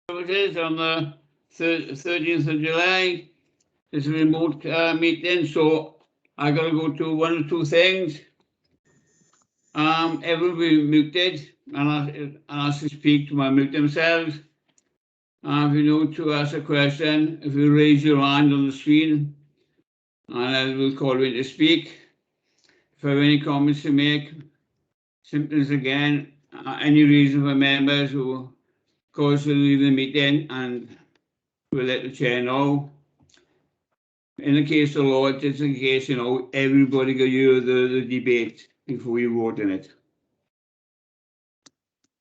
It is on the 13th of July. It's a remote meeting, so I got to go to one or two things. Everyone will be muted and ask to speak to mute themselves. If you know to ask a question, if you raise your hand on the screen, and I will call you to speak. If you have any comments to make, symptoms again, any reason for members who cause to leave the meeting, and we'll let the chair know. In the case of law, just in case, you know, everybody can hear the debate before we vote on it.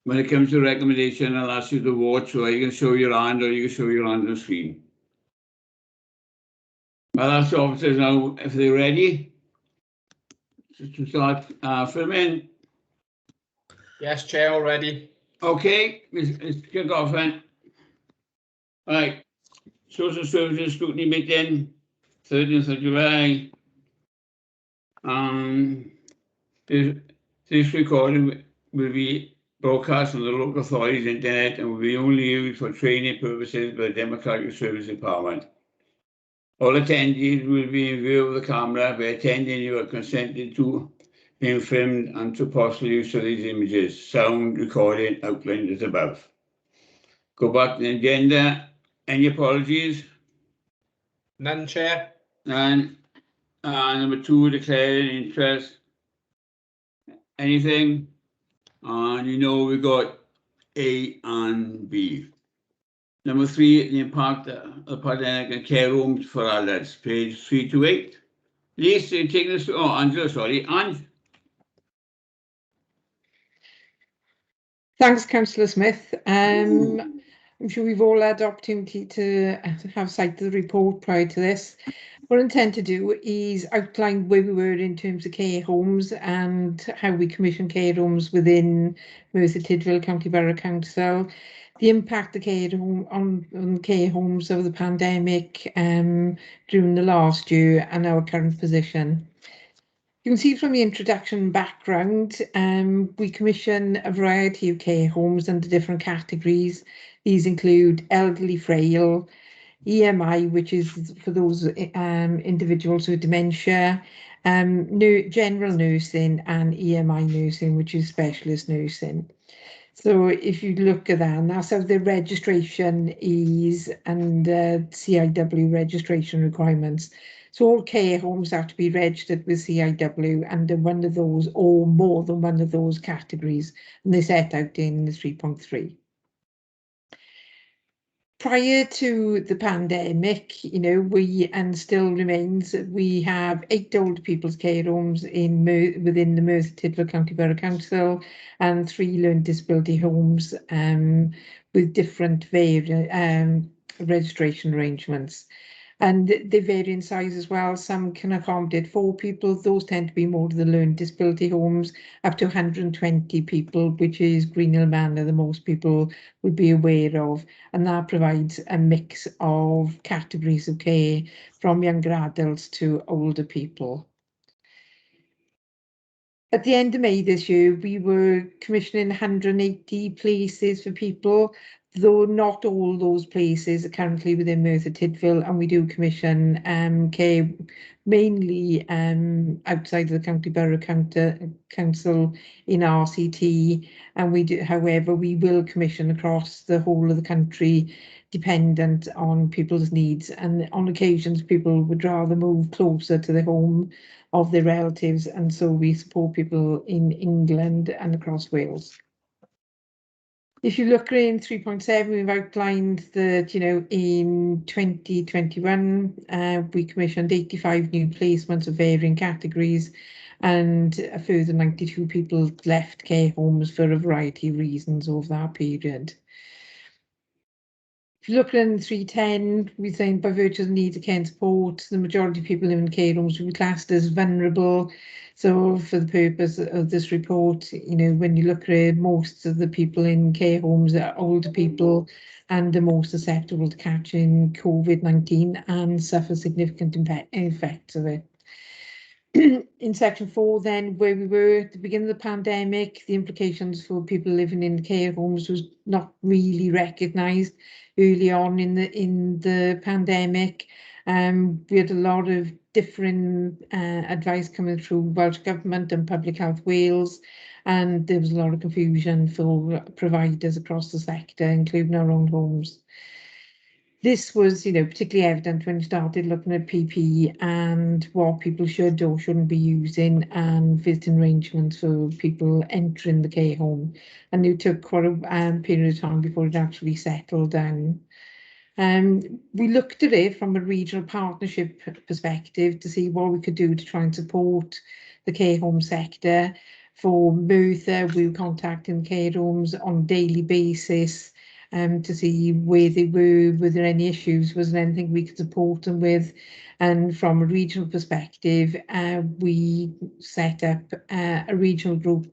When it comes to recommendation, I'll ask you to vote, so you can show your hand or you can show your hand on the screen. Well, that's the officers now, if they're ready to start filming. Yes, Chair, already. Okay, let's kick off then. Right, Social Services Scrutiny Meeting, 13th of July. This recording will be broadcast on the local authority's internet and will be only used for training purposes by the Democratic Service Department. All attendees will be in view of the camera. By attending, you are consented to being filmed and to possible use of these images. Sound recording outlined as above. Go back to the agenda. Any apologies? None, Chair. And number 2, declaring interest. Anything? And you know we got A and B. Number 3, the impact of the pandemic and care homes for adults, page 3 to 8. Lisa, you take this. Oh, Angela, sorry. Ange. Thanks, Councillor Smith. I'm sure we've all had the opportunity to have sight of the report prior to this. What I intend to do is outline where we were in terms of care homes and how we commission care homes within Merthyr Tydfil County Borough Council, the impact of care home on care homes over the pandemic during the last year, and our current position. You can see from the introduction background, we commission a variety of care homes under different categories. These include elderly frail, EMI, which is for those individuals with dementia, general nursing, and EMI nursing, which is specialist nursing. So if you look at that, and that's how the registration is, and CIW registration requirements. So all care homes have to be registered with CIW under one of those or more than one of those categories, and they're set out in 3.3. Prior to the pandemic, you know, and still remains, we have 8 older people's care homes within the Merthyr Tydfil County Borough Council and 3 learning disability homes with different registration arrangements. And they vary in size as well. Some can accommodate 4 people. Those tend to be more of the learning disability homes, up to 120 people, which is Greenhill Manor, that most people would be aware of. And that provides a mix of categories of care from younger adults to older people. At the end of May this year, we were commissioning 180 places for people, though not all those places are currently within Merthyr Tydfil, and we do commission care mainly outside of the County Borough Council in RCT, and we do, however, we will commission across the whole of the country dependent on people's needs, and on occasions people would rather move closer to the home of their relatives, and so we support people in England and across Wales. If you look in 3.7, we've outlined that, you know, in 2021, we commissioned 85 new placements of varying categories, and a further 92 people left care homes for a variety of reasons over that period. If you look in 3.10, we think by virtue of the needs of care and support, the majority of people living in care homes will be classed as vulnerable. So for the purpose of this report, you know, when you look at it, most of the people in care homes are older people and are more susceptible to catching COVID-19 and suffer significant effects of it. in section 4 then, where we were at the beginning of the pandemic, the implications for people living in care homes was not really recognised early on in the pandemic. We had a lot of different advice coming through Welsh Government and Public Health Wales, and there was a lot of confusion for providers across the sector, including our own homes. This was, particularly evident when we started looking at PP and what people should or shouldn't be using, and visiting arrangements for people entering the care home. And it took quite a period of time before it actually settled down. We looked at it from a regional partnership perspective to see what we could do to try and support the care home sector. For Merthyr, we were contacting care homes on a daily basis to see where they were there any issues, was there anything we could support them with. And from a regional perspective, we set up a regional group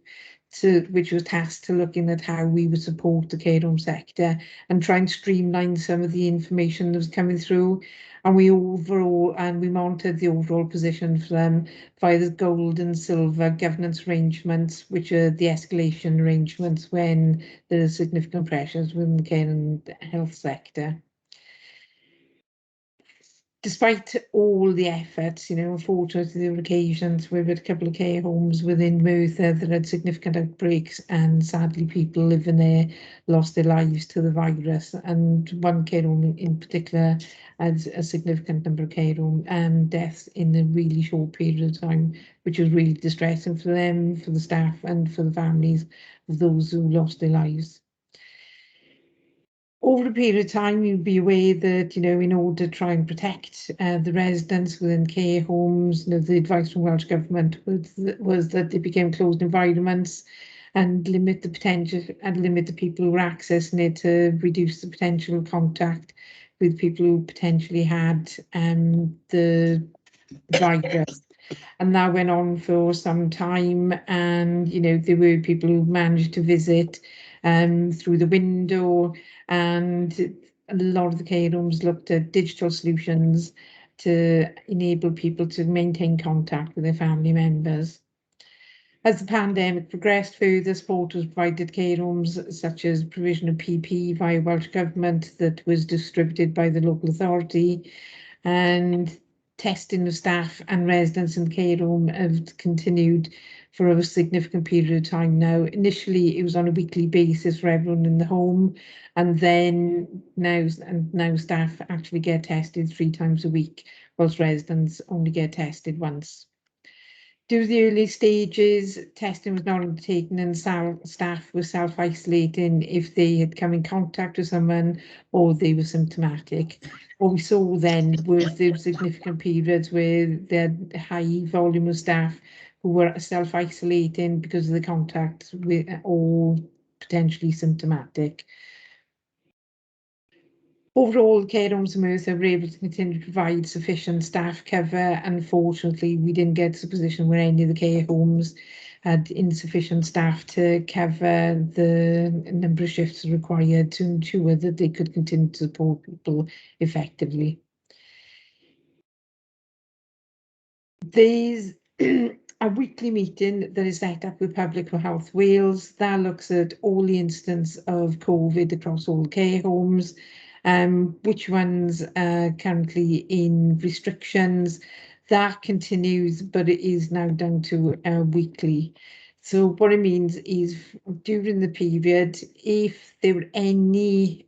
which was tasked to looking at how we would support the care home sector and try and streamline some of the information that was coming through. And we monitored the overall position for them via the gold and silver governance arrangements, which are the escalation arrangements when there are significant pressures within the care and health sector. Despite all the efforts, unfortunately, there were occasions where we had a couple of care homes within Merthyr that had significant outbreaks, and sadly, people living there lost their lives to the virus. And one care home in particular had a significant number of care home deaths in a really short period of time, which was really distressing for them, for the staff, and for the families of those who lost their lives. Over a period of time, you'd be aware that, in order to try and protect the residents within care homes, the advice from Welsh Government was that they became closed environments and limit the potential and limit the people who were accessing it to reduce the potential contact with people who potentially had the virus. And that went on for some time, and there were people who managed to visit through the window, and a lot of the care homes looked at digital solutions to enable people to maintain contact with their family members. As the pandemic progressed further, support was provided to care homes, such as provision of PP via Welsh Government that was distributed by the local authority, and testing of staff and residents in the care home have continued for a significant period of time now. Initially, it was on a weekly basis for everyone in the home, and then now staff actually get tested 3 times a week, whilst residents only get tested once. During the early stages, testing was not undertaken, and staff were self-isolating if they had come in contact with someone or they were symptomatic. What we saw then was there were significant periods where there had a high volume of staff who were self-isolating because of the contact with or potentially symptomatic. Overall, care homes in Merthyr were able to continue to provide sufficient staff cover. Unfortunately, we didn't get to a position where any of the care homes had insufficient staff to cover the number of shifts required to ensure that they could continue to support people effectively. There's a weekly meeting that is set up with Public Health Wales that looks at all the incidents of COVID across all care homes, which ones are currently in restrictions. That continues, but it is now down to weekly. So what it means is during the period, if there were any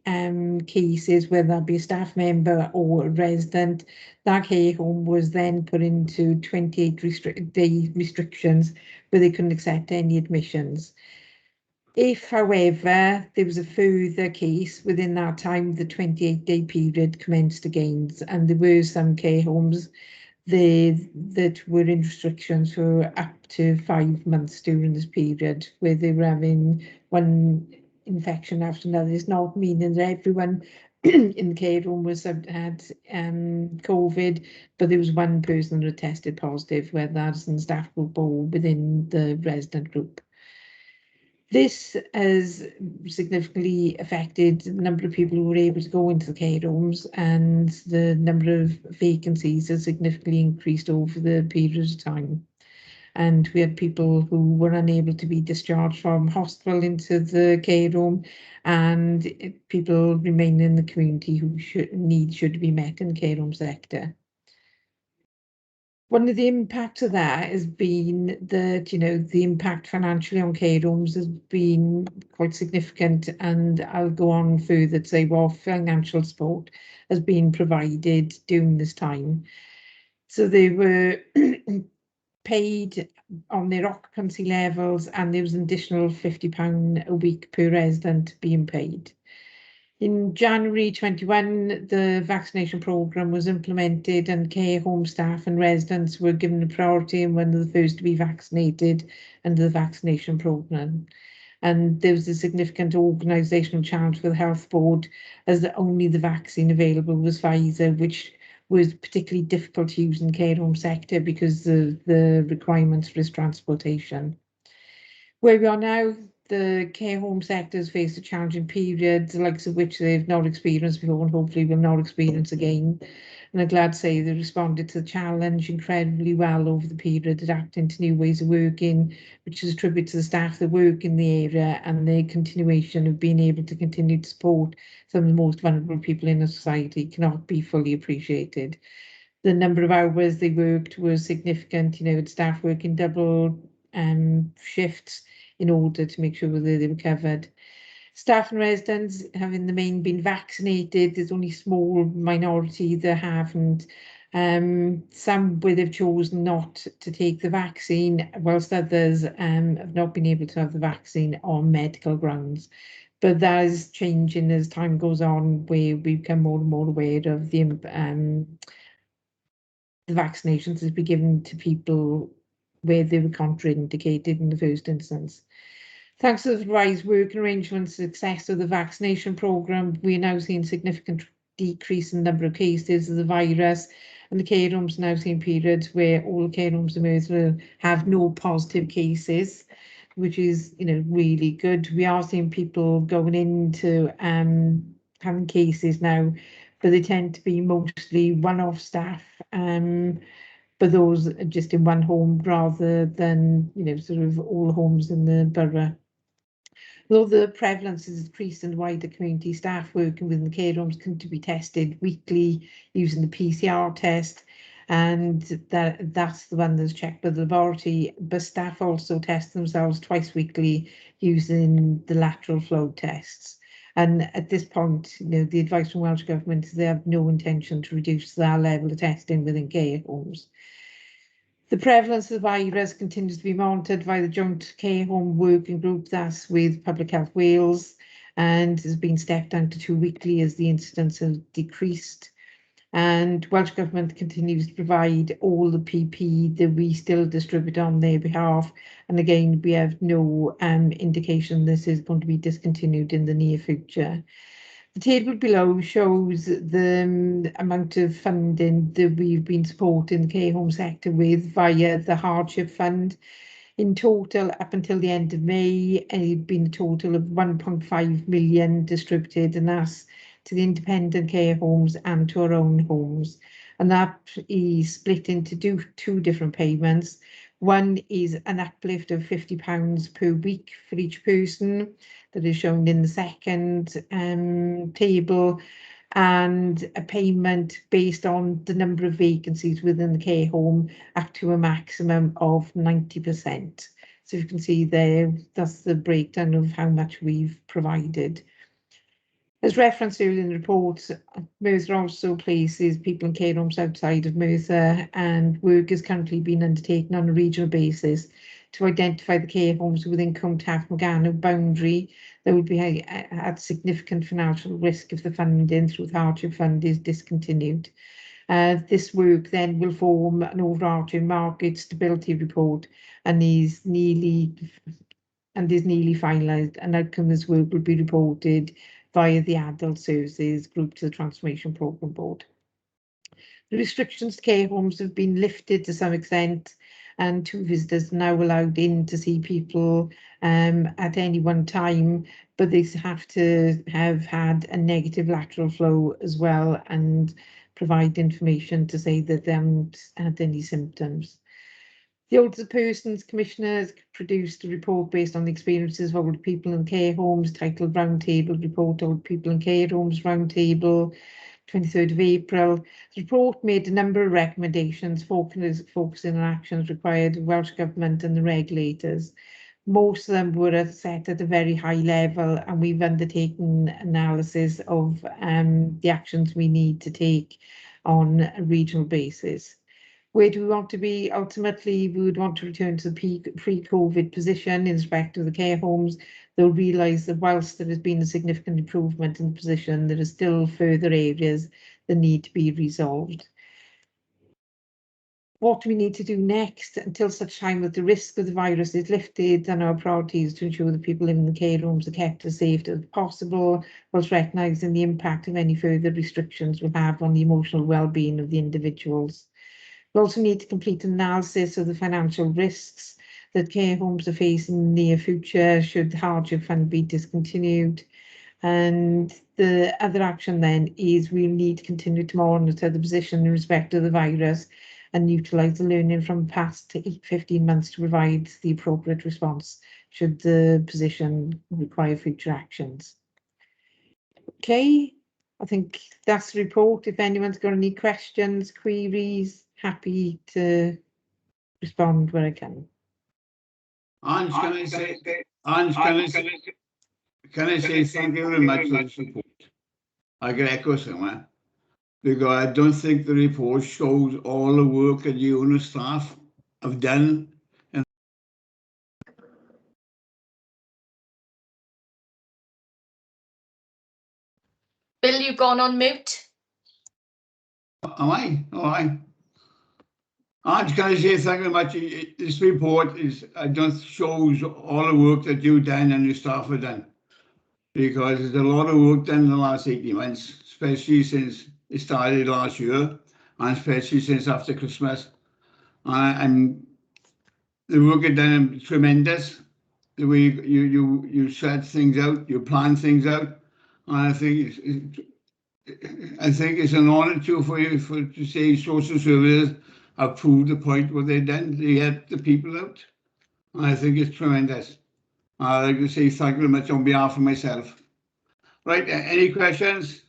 cases, whether that be a staff member or a resident, that care home was then put into 28-day restrictions where they couldn't accept any admissions. If, however, there was a further case within that time, the 28-day period commenced again, and there were some care homes that were in restrictions for up to 5 months during this period, where they were having one infection after another. It's not meaning that everyone in the care home had COVID, but there was one person that tested positive, whether that's in the staff group or within the resident group. This has significantly affected the number of people who were able to go into the care homes, and the number of vacancies has significantly increased over the period of time. And we had people who were unable to be discharged from hospital into the care home, and people remaining in the community who should be met in the care home sector. One of the impacts of that has been that, the impact financially on care homes has been quite significant, and I'll go on further to say what financial support has been provided during this time. So they were paid on their occupancy levels, and there was an additional £50 a week per resident being paid. In January 21, the vaccination programme was implemented, and care home staff and residents were given a priority and one of the first to be vaccinated under the vaccination programme. And there was a significant organisational challenge for the Health Board, as only the vaccine available was Pfizer, which was particularly difficult to use in the care home sector because of the requirements for its transportation. Where we are now, the care home sector has faced a challenging period, the likes of which they've not experienced before and hopefully will not experience again. And I'm glad to say they responded to the challenge incredibly well over the period, adapting to new ways of working, which is attributed to the staff that work in the area and the continuation of being able to continue to support some of the most vulnerable people in our society cannot be fully appreciated. The number of hours they worked was significant, staff working double shifts in order to make sure that they were covered. Staff and residents have in the main been vaccinated. There's only a small minority that haven't. Some where they've chosen not to take the vaccine, whilst others have not been able to have the vaccine on medical grounds. But that is changing as time goes on, where we become more and more aware of the vaccinations has been given to people where they were contraindicated in the first instance. Thanks to the revised working arrangements and success of the vaccination programme, we are now seeing significant decrease in the number of cases of the virus, and the care homes are now seeing periods where all the care homes in Merthyr will have no positive cases, which is really good. We are seeing people going into having cases now, but they tend to be mostly one-off staff, but those are just in one home rather than sort of all homes in the borough. Although the prevalence has increased in wider community, staff working within the care homes can to be tested weekly using the PCR test, and that's the one that's checked by the laboratory, but staff also test themselves twice weekly using the lateral flow tests. And at this point, the advice from Welsh Government is they have no intention to reduce that level of testing within care homes. The prevalence of the virus continues to be monitored by the Joint Care Home Working Group, that's with Public Health Wales, and has been stepped down to 2 weekly as the incidence has decreased. And Welsh Government continues to provide all the PP that we still distribute on their behalf. And again, we have no indication this is going to be discontinued in the near future. The table below shows the amount of funding that we've been supporting the care home sector with via the hardship fund. In total, up until the end of May, it's been a total of 1.5 million distributed, and that's to the independent care homes and to our own homes. And that is split into two different payments. One is an uplift of £50 per week for each person, that is shown in the second table, and a payment based on the number of vacancies within the care home up to a maximum of 90%. So you can see there, that's the breakdown of how much we've provided. As referenced earlier in the report, Merthyr also places people in care homes outside of Merthyr, and work is currently being undertaken on a regional basis to identify the care homes within Cwm Morgannwg boundary that would be at significant financial risk if the funding through the hardship fund is discontinued. This work then will form an overarching market stability report, and is nearly finalised, and outcome of this work will be reported via the Adult Services Group to the Transformation Programme Board. The restrictions to care homes have been lifted to some extent, and 2 visitors are now allowed in to see people at any one time, but they have to have had a negative lateral flow as well and provide information to say that they haven't had any symptoms. The Older Persons Commissioner has produced a report based on the experiences of older people in care homes, titled Roundtable Report, Old People in Care Homes Roundtable, 23rd of April. The report made a number of recommendations focusing on actions required of Welsh Government and the regulators. Most of them were set at a very high level, and we've undertaken analysis of the actions we need to take on a regional basis. Where do we want to be? Ultimately, we would want to return to the pre-COVID position in respect of the care homes. They'll realise that whilst there has been a significant improvement in the position, there are still further areas that need to be resolved. What do we need to do next until such time that the risk of the virus is lifted, and our priority is to ensure that people living in the care homes are kept as safe as possible, whilst recognising the impact of any further restrictions will have on the emotional well-being of the individuals. We also need to complete an analysis of the financial risks that care homes are facing in the near future should the hardship fund be discontinued. And the other action then is we need to continue to monitor the position in respect of the virus and utilise the learning from the past 15 months to provide the appropriate response should the position require future actions. Okay, I think that's the report. If anyone's got any questions, queries, happy to respond where I can. Ange, can I say thank you very much for the support? I can echo somewhere, because I don't think the report shows all the work that you and the staff have done. Bill, you've gone on mute. Am I? All right. Ange, can I say thank you very much? This report shows all the work that you've done and your staff have done, because there's a lot of work done in the last 18 months, especially since it started last year, and especially since after Christmas. And the work you've done is tremendous. The way you set things out, you plan things out, and I think it's an honour to say social services have proved the point what they've done. They help the people out, and I think it's tremendous. I'd like to say thank you very much on behalf of myself. Right, any questions?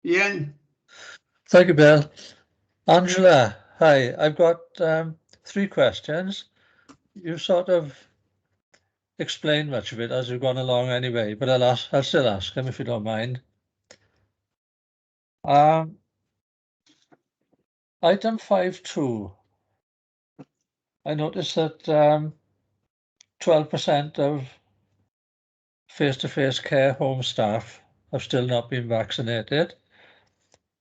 Ian? Thank you, Bill. Angela, hi. I've got 3 questions. You sort of explained much of it as you've gone along anyway, but I'll still ask them if you don't mind. Item 5.2. I noticed that 12% of face-to-face care home staff have still not been vaccinated.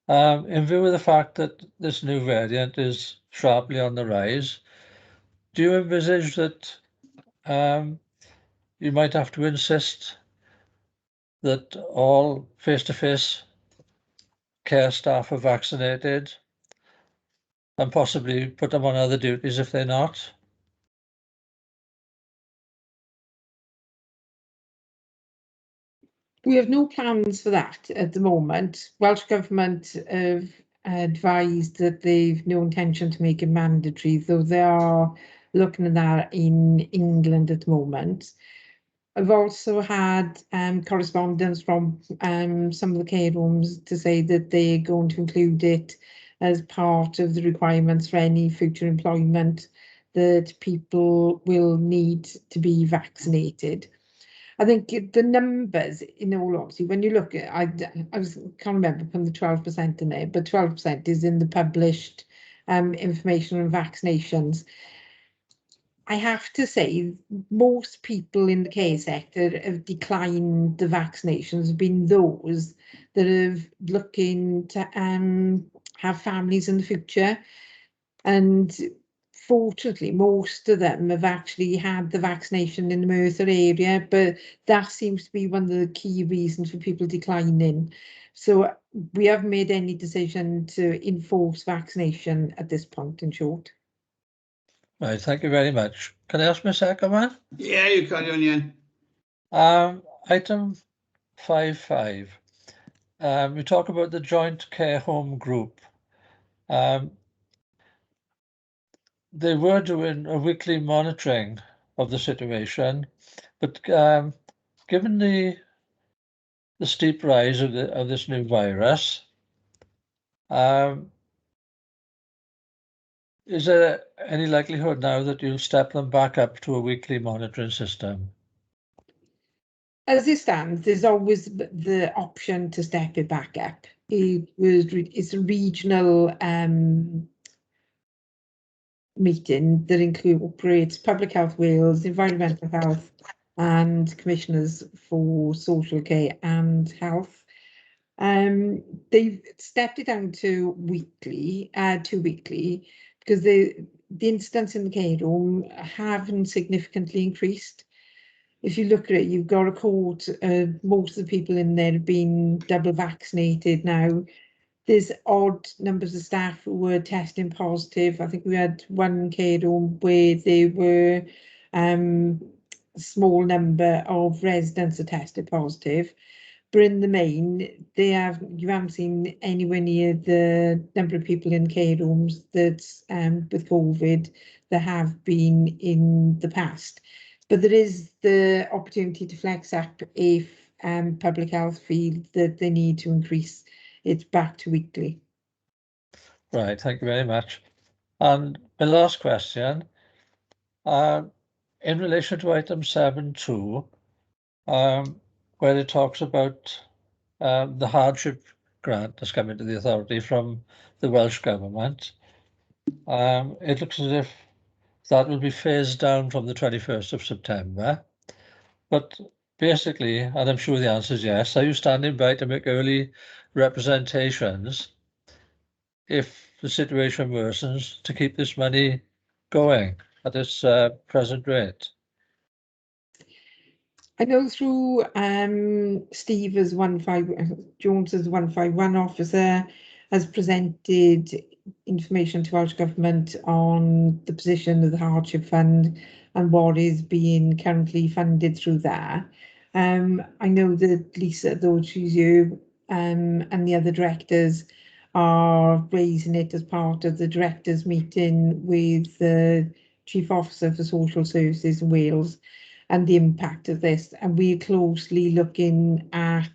In view of the fact that this new variant is sharply on the rise, do you envisage that you might have to insist that all face-to-face care staff are vaccinated and possibly put them on other duties if they're not? We have no plans for that at the moment. Welsh Government have advised that they've no intention to make it mandatory, though they are looking at that in England at the moment. I've also had correspondence from some of the care homes to say that they're going to include it as part of the requirements for any future employment, that people will need to be vaccinated. I think the numbers, in all honesty, when you look at, can't remember putting the 12% in there, but 12% is in the published information on vaccinations. I have to say, most people in the care sector have declined the vaccinations, have been those that have looking to have families in the future. And fortunately, most of them have actually had the vaccination in the Merthyr area, but that seems to be one of the key reasons for people declining. So we haven't made any decision to enforce vaccination at this point, in short. Right, thank you very much. Can I ask my second one? Yeah, you carry on, Ian. Item 5.5. We talk about the joint care home group. They were doing a weekly monitoring of the situation, but given the steep rise of this new virus, is there any likelihood now that you'll step them back up to a weekly monitoring system? As it stands, there's always the option to step it back up. It's a regional meeting that incorporates Public Health Wales, Environmental Health, and Commissioners for Social Care and Health. They've stepped it down to weekly, because the incidents in the care home haven't significantly increased. If you look at it, you've got a cohort, most of the people in there have been double vaccinated now. There's odd numbers of staff who were testing positive. I think we had one care home where there were a small number of residents that tested positive. But in the main, you haven't seen anywhere near the number of people in care homes that's with COVID that have been in the past. But there is the opportunity to flex up if public health feel that they need to increase it back to weekly. Right, thank you very much. And my last question, in relation to item 7.2, where it talks about the hardship grant that's coming to the authority from the Welsh Government, it looks as if that will be phased down from the 21st of September. But basically, and I'm sure the answer is yes, are you standing by to make early representations if the situation worsens to keep this money going at its present rate? I know through Steve as Jones as 151 officer has presented information to Welsh Government on the position of the hardship fund and what is being currently funded through that. I know that Lisa, though she's you, and the other directors are raising it as part of the directors meeting with the Chief Officer for Social Services in Wales and the impact of this. And we're closely looking at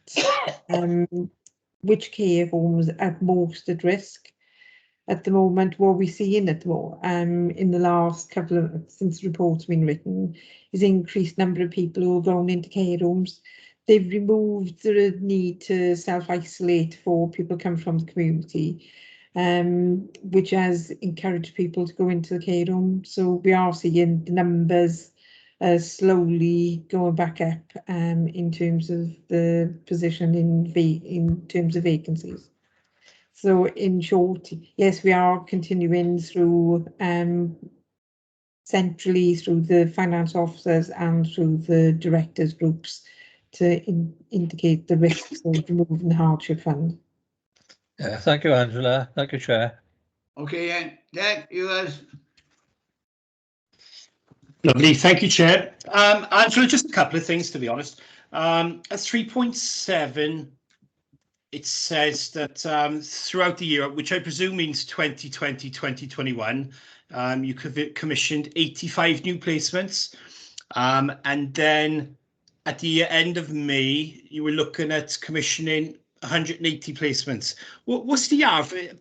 which care homes are most at risk at the moment. What we're seeing at the moment, in the last couple of, since the report's been written, is increased number of people who are going into care homes. They've removed the need to self-isolate for people coming from the community, which has encouraged people to go into the care home. So we are seeing the numbers slowly going back up in terms of the position in terms of vacancies. So in short, yes, we are continuing through centrally through the finance officers and through the directors groups to indicate the risks of removing the hardship fund. Yeah, thank you, Angela. Thank you, Chair. Okay, Ian. Dad, you guys. Lovely, thank you, Chair. Angela, just a couple of things, to be honest. At 3.7, it says that throughout the year, which I presume means 2020, 2021, you commissioned 85 new placements. And then at the end of May, you were looking at commissioning 180 placements. What's the average?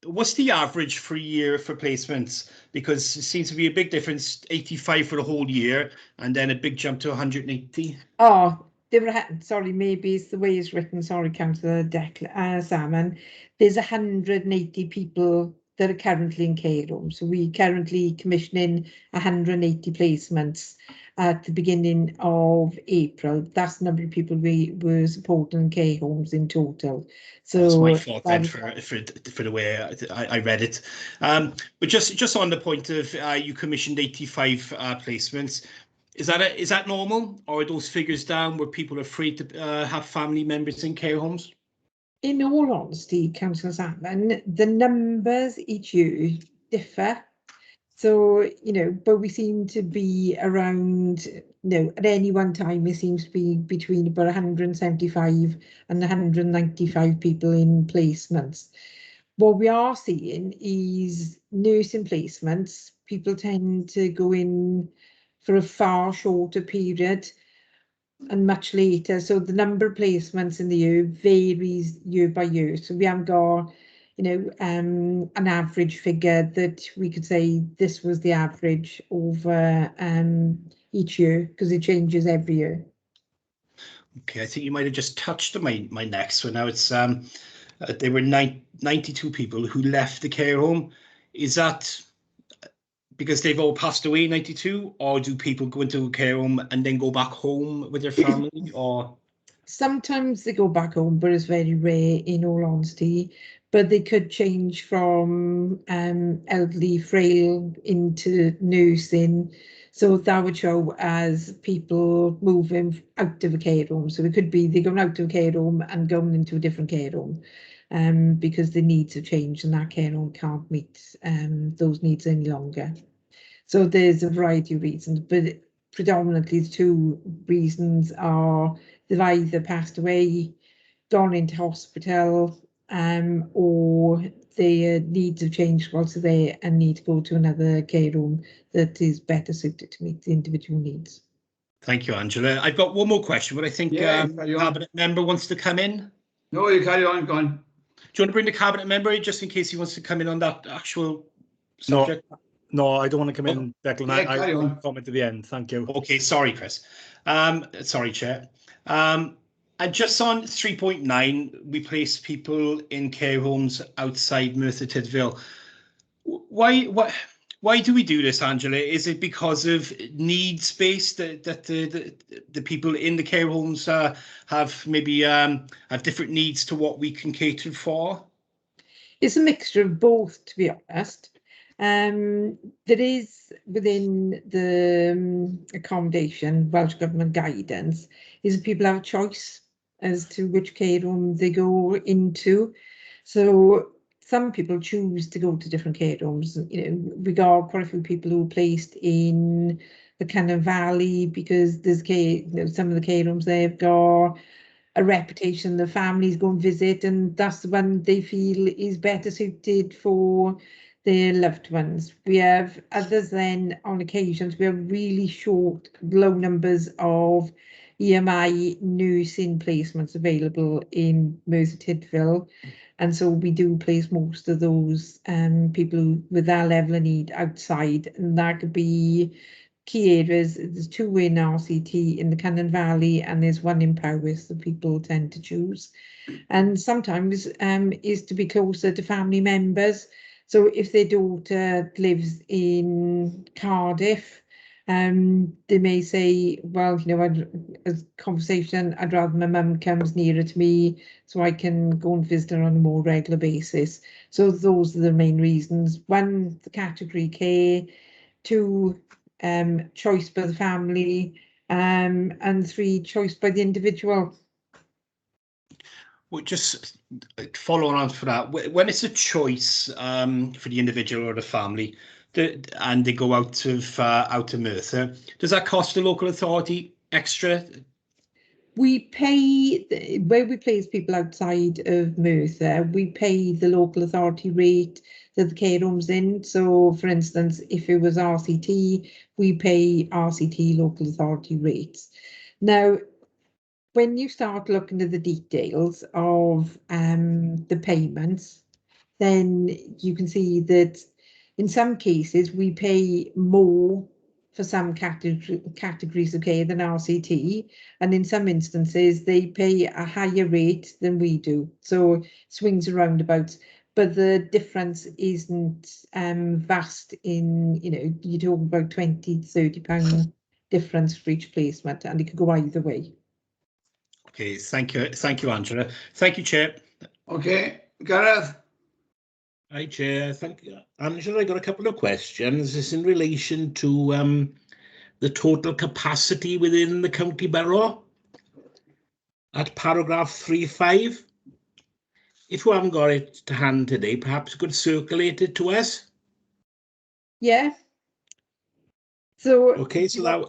What's the average for a year for placements? Because it seems to be a big difference, 85 for the whole year, and then a big jump to 180. Oh, they were, sorry, maybe it's the way it's written. Sorry, Councillor Salmon. There's 180 people that are currently in care homes. So we currently commissioning 180 placements at the beginning of April. That's the number of people we were supporting in care homes in total. So that's my fault then for the way I read it. But just on the point of you commissioned 85 placements, is that normal, or are those figures down where people are afraid to have family members in care homes? In all honesty, Councillor Salmon, the numbers each year differ. So, you know, but we seem to be around, you know, at any one time, it seems to be between about 175 and 195 people in placements. What we are seeing is nursing placements. People tend to go in for a far shorter period and much later. So the number of placements in the year varies year by year. So we haven't got, you know, an average figure that we could say this was the average over each year, because it changes every year. Okay, I think you might have just touched on my next one. Now it's there were 92 people who left the care home. Is that because they've all passed away, 92, or do people go into a care home and then go back home with their family, or? Sometimes they go back home, but it's very rare, in all honesty. But they could change from elderly, frail into nursing. So that would show as people moving out of a care home. So it could be they're going out of a care home and going into a different care home, because the needs have changed and that care home can't meet those needs any longer. So there's a variety of reasons, but predominantly the two reasons are they've either passed away, gone into hospital, or their needs have changed whilst they're there and need to go to another care home that is better suited to meet the individual needs. Thank you, Angela. I've got one more question, but I think Yeah, carry on. Cabinet member wants to come in. No, you carry on, go on. Do you want to bring the Cabinet member in just in case he wants to come in on that actual subject? No, I don't want to come in, Declan. Yeah, carry I'll on. comment at the end. Thank you. Okay, sorry, Chris. Sorry, Chair. And just on 3.9, we place people in care homes outside Merthyr Tydfil. Why do we do this, Angela? Is it because of needs based that the people in the care homes have maybe have different needs to what we can cater for? It's a mixture of both, to be honest. There is within the accommodation, Welsh Government guidance, is that people have a choice as to which care home they go into. So some people choose to go to different care homes. You know, we got quite a few people who are placed in the Cannon Valley because there's some of the care homes they've got a reputation, the families go and visit, and that's the one they feel is better suited for their loved ones. We have others then, on occasions, we have really short, low numbers of EMI nursing placements available in Merthyr Tydfil. And so we do place most of those people with that level of need outside, and that could be key areas. There's two in RCT in the Cannon Valley, and there's one in Powys that people tend to choose. And sometimes is to be closer to family members. So if their daughter lives in Cardiff, they may say, well, you know, as conversation, I'd rather my mum comes nearer to me so I can go and visit her on a more regular basis. So those are the main reasons. One, the category care. Two, choice by the family, and three, choice by the individual. Well, just following on for that, when it's a choice for the individual or the family, and they go out of Merthyr, does that cost the local authority extra? We pay, where we place people outside of Merthyr, we pay the local authority rate that the care home's in. So, for instance, if it was RCT, we pay RCT local authority rates. Now, when you start looking at the details of the payments, then you can see that in some cases we pay more for some categories of care than RCT, and in some instances they pay a higher rate than we do. So swings and roundabouts, but the difference isn't vast. In, you know, you're talking about £20 to £30 difference for each placement, and it could go either way. Okay, thank you, Angela. Thank you, Chair. Okay, Gareth. Hi, Chair. Thank you. Angela, I got a couple of questions. It's in relation to the total capacity within the county borough at paragraph 3.5. if you haven't got it to hand today, perhaps you could circulate it to us. Yeah. So Okay, so that,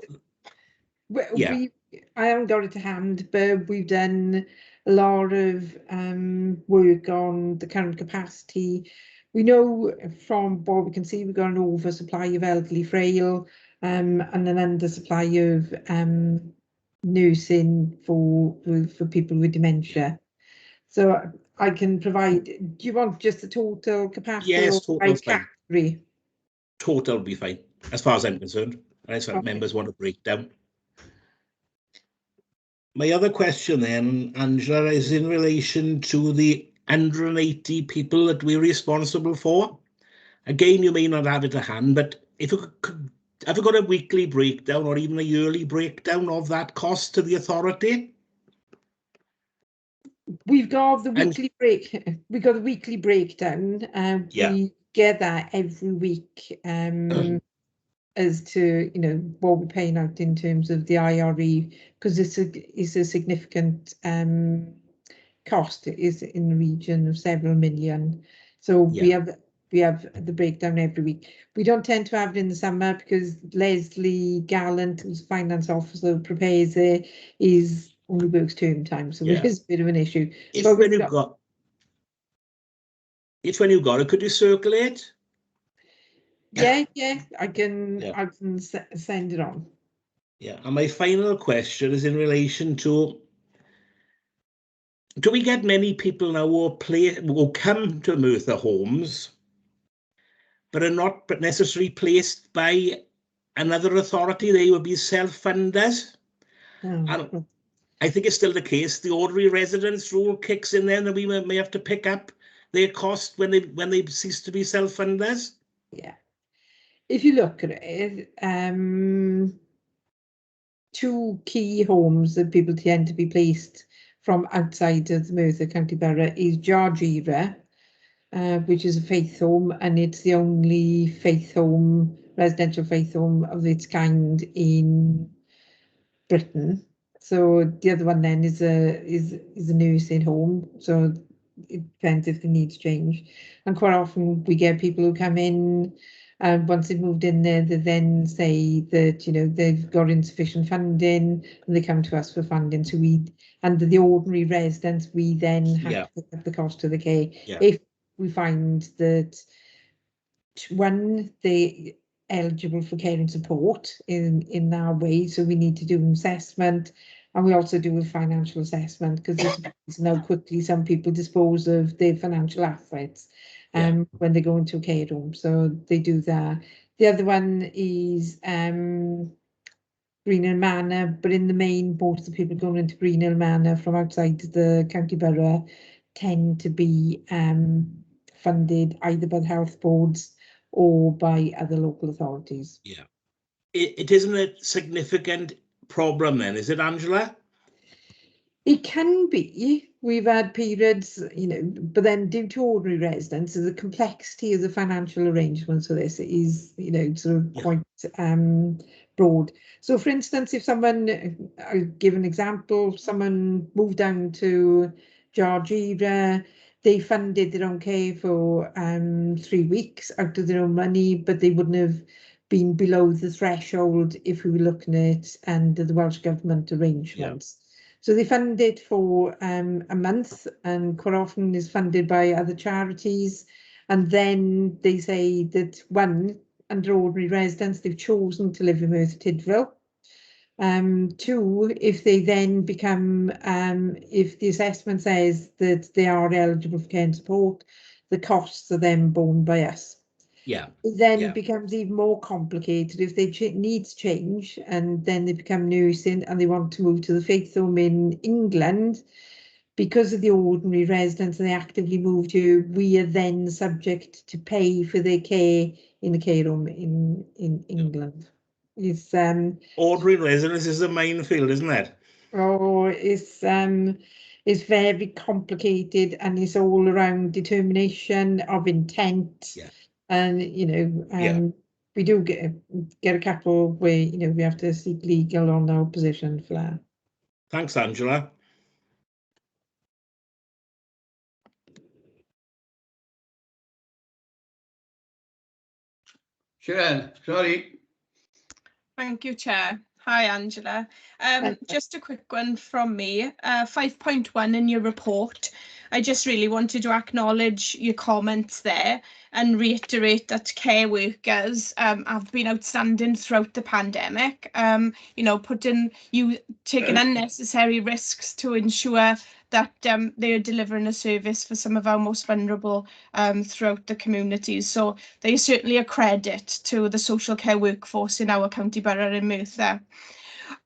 yeah. I haven't got it to hand, but we've done a lot of work on the current capacity. We know from what we can see, we've got an oversupply of elderly frail and an undersupply of nursing for people with dementia. So I can provide, do you want just the total capacity? Yes, or by total's fine. category? Total will be fine, as far as I'm concerned, unless Okay. members want a breakdown. My other question then, Angela, is in relation to the 180 people that we're responsible for. Again, you may not have it to hand, but if you could, have you got a weekly breakdown or even a yearly breakdown of that cost to the authority? We've got the And- weekly break. We got the weekly breakdown. Yeah. We get that every week as to what we're paying out in terms of the IRE, because it's a significant cost. It is in the region of several million. So Yeah. we have the breakdown every week. We don't tend to have it in the summer because Leslie Gallant, who's finance officer, prepares it, only works term time, so Yeah. it is a bit of an issue. If But when you got it, could you circulate? yeah, I can Yeah. send it on. Yeah, and my final question is in relation to, do we get many people now who come to Merthyr Homes but are not necessarily placed by another authority? They would be self-funders. And I think it's still the case. The ordinary residence rule kicks in then, and we may have to pick up their cost when they cease to be self-funders. Yeah. If you look at it, two key homes that people tend to be placed from outside of the Merthyr County Borough is Georgina, which is a faith home, and it's the only residential faith home of its kind in Britain. So the other one then is a nursing home. So it depends if the needs change. And quite often we get people who come in, and once they've moved in there, they then say that they've got insufficient funding, and they come to us for funding. So under the ordinary residents, we then have to pick up the cost of the care. Yeah. If we find that they eligible for care and support in that way, so we need to do an assessment, and we also do a financial assessment, because this know quickly some people dispose of their financial assets when they go into a care home, so they do that. The other one is Greenhill Manor, but in the main, most of the people going into Greenhill Manor from outside the county borough tend to be funded either by the health boards or by other local authorities. Yeah. It isn't a significant problem then, is it, Angela? It can be. We've had periods, but then due to ordinary residents, the complexity of the financial arrangements for this is, sort of quite broad. So, for instance, if someone, I'll give an example, someone moved down to Georgina, they funded their own care for 3 weeks out of their own money, but they wouldn't have been below the threshold if we were looking at under the Welsh Government arrangements. So they fund it for a month, and quite often is funded by other charities. And then they say that under ordinary residents, they've chosen to live in Merthyr Tydfil. Two, if they then become, if the assessment says that they are eligible for care and support, the costs are then borne by us. Yeah. Then it becomes even more complicated if they needs change, and then they become nursing and they want to move to the faith home in England. Because of the ordinary residents and they actively moved here, we are then subject to pay for their care in the care home in England. It's ordinary residence is a minefield, isn't it? Oh, it's very complicated, and it's all around determination of intent. Yeah. And we do get a couple where we have to seek legal on our position for that. Thanks, Angela. Chair, sorry. Thank you, Chair. Hi, Angela. Just a quick one from me. 5.1 in your report. I just really wanted to acknowledge your comments there and reiterate that care workers have been outstanding throughout the pandemic. You know, taking unnecessary risks to ensure that they are delivering a service for some of our most vulnerable throughout the communities. So they are certainly a credit to the social care workforce in our county borough in Merthyr.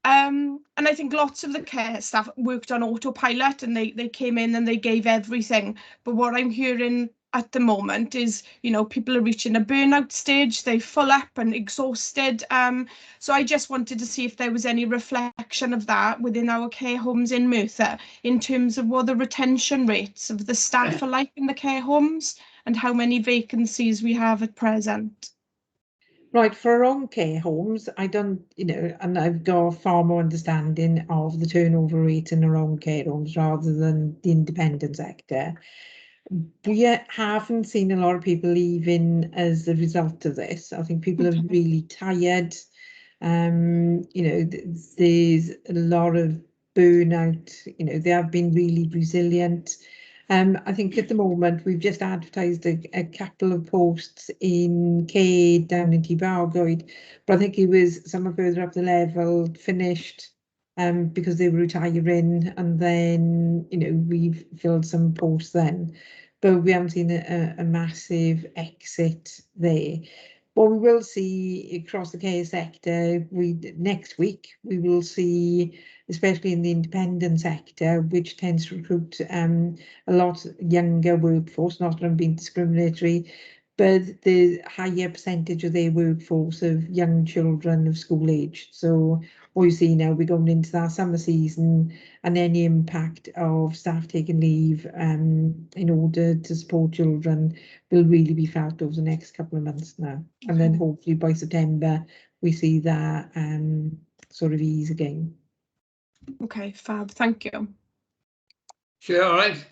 And I think lots of the care staff worked on autopilot and they came in and they gave everything. But what I'm hearing at the moment is, you know, people are reaching a burnout stage, they're full up and exhausted. So I just wanted to see if there was any reflection of that within our care homes in Merthyr in terms of what the retention rates of the staff are like in the care homes and how many vacancies we have at present. Right, for our own care homes, I don't, you know, and I've got far more understanding of the turnover rate in our own care homes rather than the independent sector. We haven't seen a lot of people leaving as a result of this. I think people are really tired. You know, there's a lot of burnout. You know, they have been really resilient. I think at the moment we've just advertised a couple of posts in care down in Bargoed, but I think it was somewhere further up the level finished because they were retiring, and then, you know, we've filled some posts then, but we haven't seen a massive exit there. What we will see across the care sector, next week we will see, especially in the independent sector, which tends to recruit a lot younger workforce, not that I'm being discriminatory, but the higher percentage of their workforce of young children of school age. So what you see now, we're going into that summer season, and any impact of staff taking leave in order to support children will really be felt over the next couple of months now. And then hopefully by September, we see that sort of ease again. Okay, fab, thank you. Chair, all right.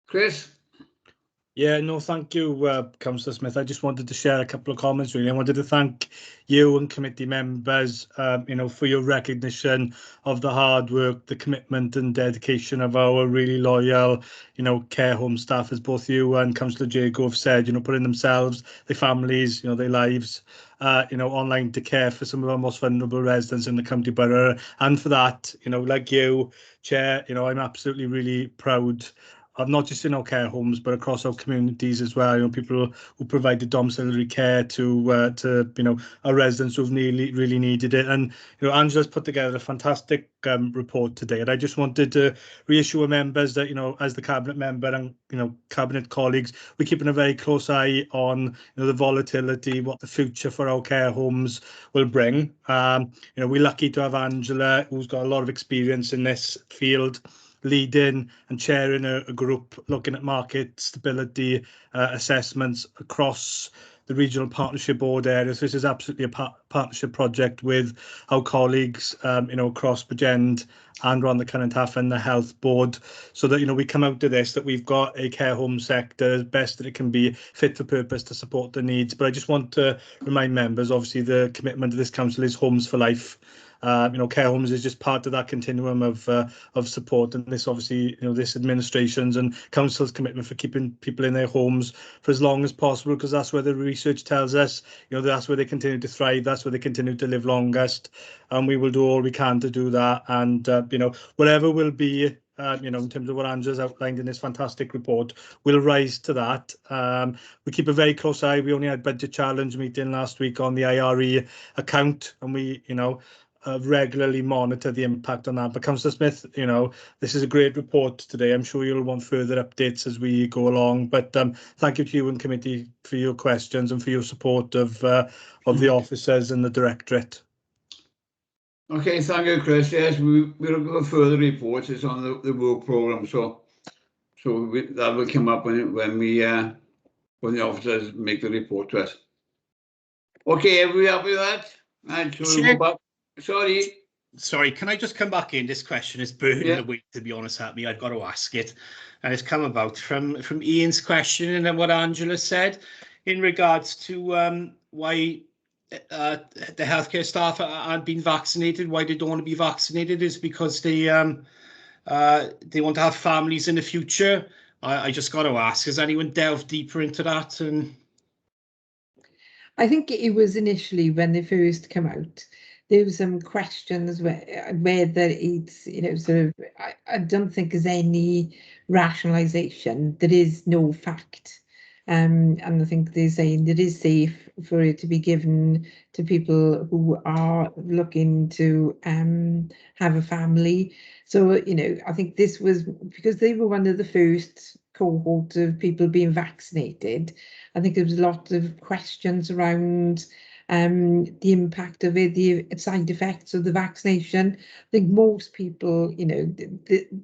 Chris? Yeah, no, thank you, Councillor Smith. I just wanted to share a couple of comments, really. I wanted to thank you and committee members, you know, for your recognition of the hard work, the commitment and dedication of our really loyal, you know, care home staff, as both you and Councillor Jago have said, you know, putting themselves, their families, you know, their lives, you know, online to care for some of our most vulnerable residents in the county borough. And for that, you know, like you, Chair, you know, I'm absolutely really proud of not just in our care homes, but across our communities as well. You know, people who provided domiciliary care to you know, our residents who've really needed it. And you know, Angela's put together a fantastic report today, and I just wanted to reassure members that, you know, as the cabinet member and, you know, cabinet colleagues, we're keeping a very close eye on, you know, the volatility, what the future for our care homes will bring. You know, we're lucky to have Angela, who's got a lot of experience in this field, leading and chairing a group looking at market stability assessments across the regional partnership board areas. This is absolutely a partnership project with our colleagues, you know, across Bregend and around the current half and the health board, so that, you know, we come out of this, that we've got a care home sector as best that it can be, fit for purpose to support the needs. But I just want to remind members, obviously the commitment of this council is homes for life. You know, care homes is just part of that continuum of support, and this obviously, you know, this administration's and council's commitment for keeping people in their homes for as long as possible, because that's where the research tells us, you know, that's where they continue to thrive, that's where they continue to live longest, and we will do all we can to do that. And you know, whatever will be, you know, in terms of what Angela's outlined in this fantastic report, we'll rise to that. We keep a very close eye. We only had budget challenge meeting last week on the IRE account, and we, you know, regularly monitor the impact on that. But Councillor Smith, you know, this is a great report today. I'm sure you'll want further updates as we go along. But thank you to you and committee for your questions and for your support of the officers and the directorate. Okay, thank you, Chris. Yes, we're looking for further reports. It's on the work programme, so that will come up when the officers make the report to us. Okay, are we happy with that? And so we'll go back. Sorry, can I just come back in? This question is burning away, to be honest, at me. I've got to ask it, and it's come about from Ian's question and then what Angela said. in regards to why the healthcare staff aren't being vaccinated, why they don't want to be vaccinated, is because they want to have families in the future. I just got to ask, has anyone delved deeper into that? And I think it was initially when they first come out, there were some questions whether it's, you know, sort of, I don't think there's any rationalisation. There is no fact. And I think they're saying it is safe for it to be given to people who are looking to have a family. So, you know, I think this was because they were one of the first cohort of people being vaccinated. I think there was lots of questions around the impact of it, the side effects of the vaccination. I think most people, you know,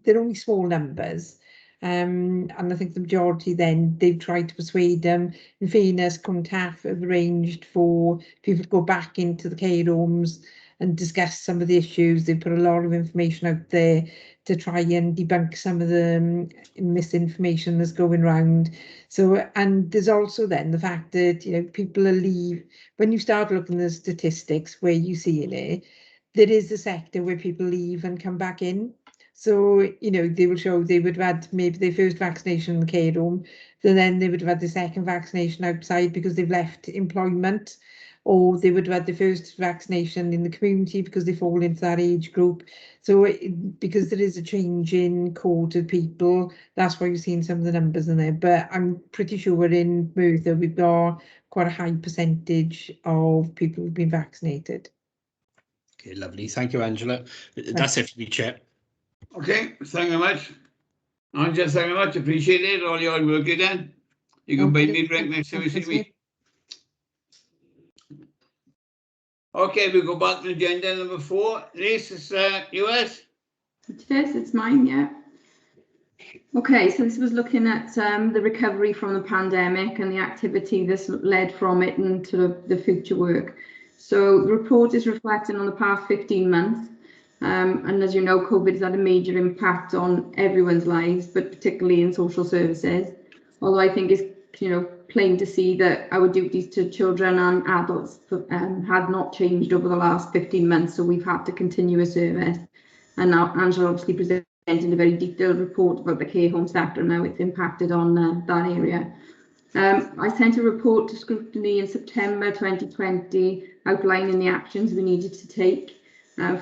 they're only small numbers. And I think the majority then, they've tried to persuade them. In fairness, CONTAF have arranged for people to go back into the care homes and discuss some of the issues. They've put a lot of information out there to try and debunk some of the misinformation that's going around. So, and there's also then the fact that, you know, people are when you start looking at the statistics where you see in it, there is a sector where people leave and come back in. So, you know, they will show they would have had maybe their first vaccination in the care home, then they would have had the second vaccination outside because they've left employment, or they would have had the first vaccination in the community because they fall into that age group. So because there is a change in cohort of people, that's why you're seeing some of the numbers in there. But I'm pretty sure in Merthyr we've got quite a high percentage of people who've been vaccinated. okay, lovely. Thank you, Angela. That's it for me, Chair. Okay, thank you very much. Angela, thank you very much. Appreciate it. All your hard work you done. You can buy me a drink next time you see me. Okay, we go back to agenda number 4. This is US. It is, it's mine, yeah. Okay, so this was looking at the recovery from the pandemic and the activity that's led from it and sort of the future work. So the report is reflecting on the past 15 months. And as you know, COVID has had a major impact on everyone's lives, but particularly in social services. Although I think it's, you know, plain to see that our duties to children and adults had not changed over the last 15 months. So we've had to continue a service. And now Angela obviously presented a very detailed report about the care home sector and how it's impacted on that area. I sent a report to Scrutiny in September 2020 outlining the actions we needed to take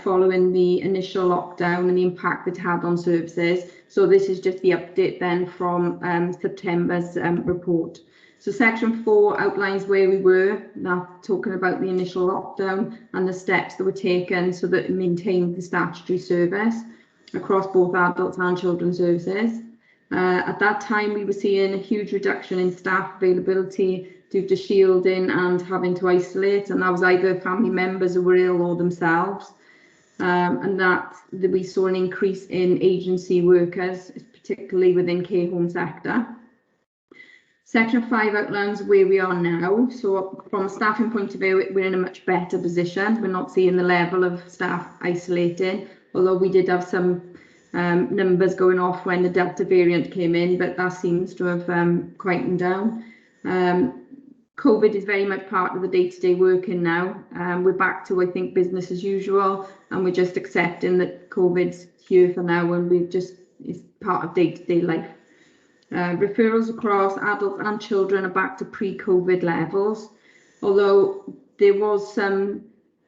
following the initial lockdown and the impact it had on services. So this is just the update then from September's report. So section 4 outlines where we were, now talking about the initial lockdown and the steps that were taken so that it maintained the statutory service across both adults and children's services. At that time, we were seeing a huge reduction in staff availability due to shielding and having to isolate, and that was either family members who were ill or themselves. And that we saw an increase in agency workers, particularly within care home sector. Section 5 outlines where we are now. So from a staffing point of view, we're in a much better position. We're not seeing the level of staff isolating, although we did have some numbers going off when the Delta variant came in, but that seems to have quietened down. COVID is very much part of the day-to-day working now. We're back to, I think, business as usual, and we're just accepting that COVID's here for now, and it's part of day-to-day life. Referrals across adults and children are back to pre-COVID levels, although there was some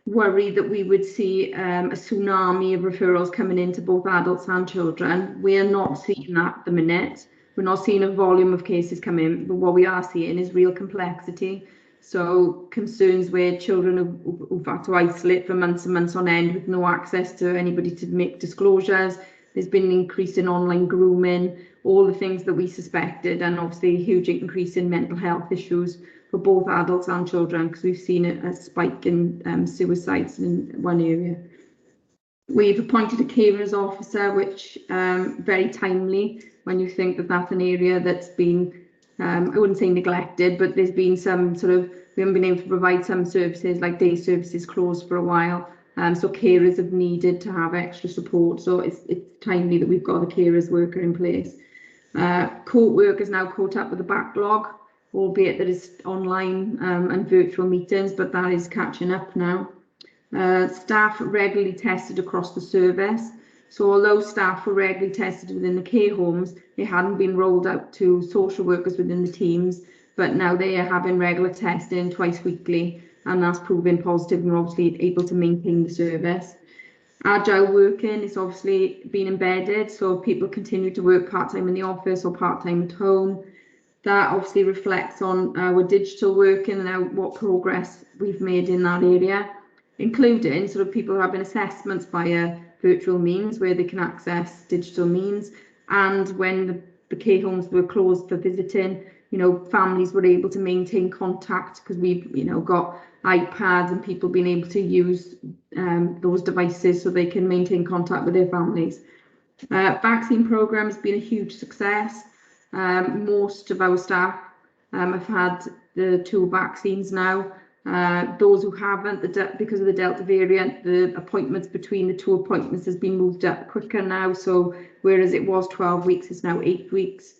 worry that we would see a tsunami of referrals coming into both adults and children. We are not seeing that at the minute. We're not seeing a volume of cases come in, but what we are seeing is real complexity. So concerns where children who've had to isolate for months and months on end with no access to anybody to make disclosures. There's been an increase in online grooming, all the things that we suspected, and obviously a huge increase in mental health issues for both adults and children, because we've seen a spike in suicides in one area. We've appointed a carers officer, which very timely when you think that that's an area that's been, I wouldn't say neglected, but there's been some sort of, we haven't been able to provide some services like day services closed for a while. So carers have needed to have extra support. So it's timely that we've got a carers worker in place. Court work is now caught up with the backlog. albeit that it's online and virtual meetings, but that is catching up now. Staff regularly tested across the service. So although staff were regularly tested within the care homes, they hadn't been rolled out to social workers within the teams, but now they are having regular testing twice weekly, and that's proving positive, and we're obviously able to maintain the service. Agile working is obviously been embedded, so people continue to work part-time in the office or part-time at home. That obviously reflects on our digital working and what progress we've made in that area, including sort of people having assessments via virtual means where they can access digital means. And when the care homes were closed for visiting, you know, families were able to maintain contact because we've, you know, got iPads and people being able to use those devices so they can maintain contact with their families. Vaccine program has been a huge success. Most of our staff have had the 2 vaccines now. Those who haven't, because of the Delta variant, the appointments between the 2 appointments has been moved up quicker now. So whereas it was 12 weeks, it's now 8 weeks.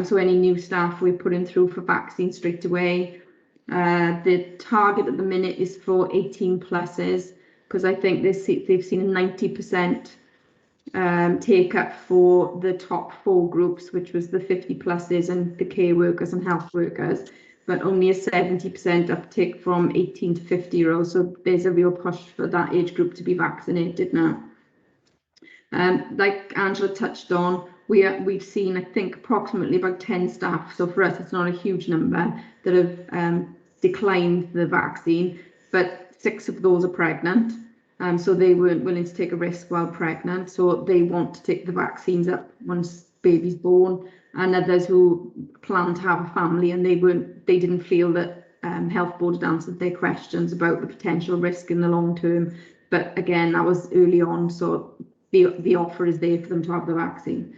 So any new staff we're putting through for vaccine straight away. The target at the minute is for 18 pluses, because I think they've seen a 90% take up for the top 4 groups, which was the 50 pluses and the care workers and health workers, but only a 70% uptake from 18 to 50-year-olds. So there's a real push for that age group to be vaccinated now. Like Angela touched on, we've seen, I think, approximately about 10 staff. So for us, it's not a huge number that have declined the vaccine, but 6 of those are pregnant. So they weren't willing to take a risk while pregnant. So they want to take the vaccines up once baby's born, and others who plan to have a family and they didn't feel that Health Board had answered their questions about the potential risk in the long term. But again, that was early on, so the offer is there for them to have the vaccine.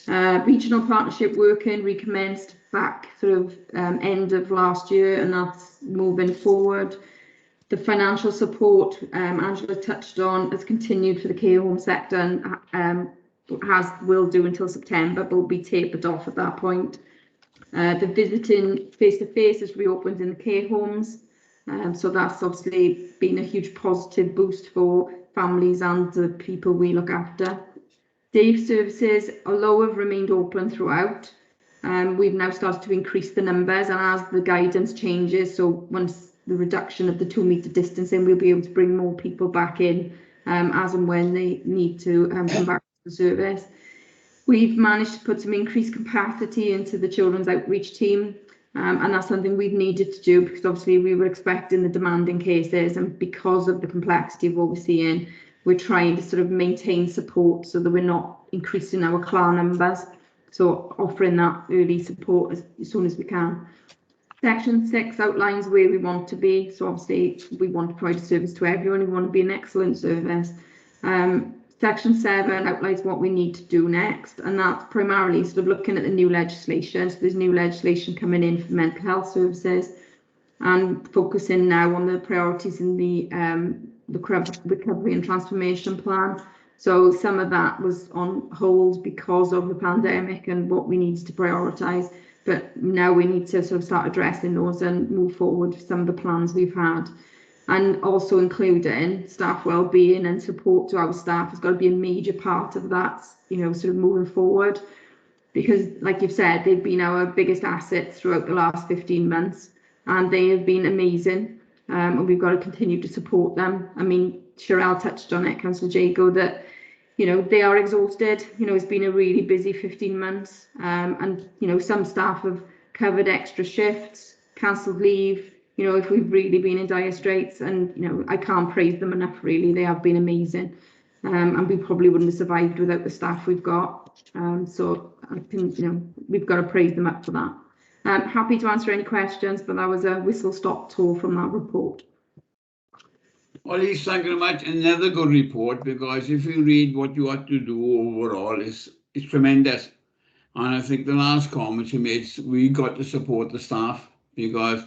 Regional partnership working recommenced back sort of end of last year, and that's moving forward. The financial support Angela touched on has continued for the care home sector and will do until September, but will be tapered off at that point. The visiting face-to-face has reopened in the care homes, so that's obviously been a huge positive boost for families and the people we look after. Day services, although have remained open throughout, we've now started to increase the numbers, and as the guidance changes, so once the reduction of the 2 metre distancing, we'll be able to bring more people back in as and when they need to come back to the service. We've managed to put some increased capacity into the children's outreach team, and that's something we've needed to do because obviously we were expecting the demanding cases, and because of the complexity of what we're seeing, we're trying to sort of maintain support so that we're not increasing our CLAR numbers. So offering that early support as soon as we can. Section 6 outlines where we want to be. So obviously we want to provide a service to everyone. We want to be an excellent service. Section 7 outlines what we need to do next, and that's primarily sort of looking at the new legislation. So there's new legislation coming in for mental health services, and focusing now on the priorities in the recovery and transformation plan. So some of that was on hold because of the pandemic and what we need to prioritise. But now we need to sort of start addressing those and move forward with some of the plans we've had. And also including staff wellbeing and support to our staff has got to be a major part of that, you know, sort of moving forward. Because like you've said, they've been our biggest assets throughout the last 15 months and they have been amazing. And we've got to continue to support them. I mean, Cheryl touched on it, Councillor Jago, that you know, they are exhausted. You know, it's been a really busy 15 months. And, you know, some staff have covered extra shifts, cancelled leave, you know, if we've really been in dire straits. And, you know, I can't praise them enough, really. They have been amazing. And we probably wouldn't have survived without the staff we've got. So I think, you know, we've got to praise them up for that. Happy to answer any questions, but that was a whistle-stop tour from that report. Ollie, thank you very much. Another good report, because if you read what you have to do overall, it's tremendous. And I think the last comment you made, we got to support the staff, because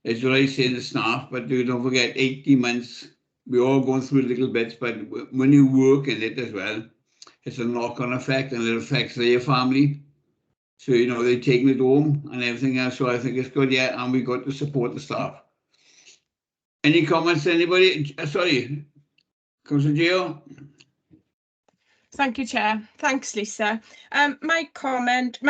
it's what I say, the staff, but don't forget 18 months, we're all going through little bits, but when you work in it as well, it's a knock-on effect and it affects their family. So, you know, they're taking it home and everything else. So I think it's good, yeah, and we got to support the staff. Any comments, anybody? Sorry, Councillor Gio? Thank you, Chair. Thanks, Lisa. My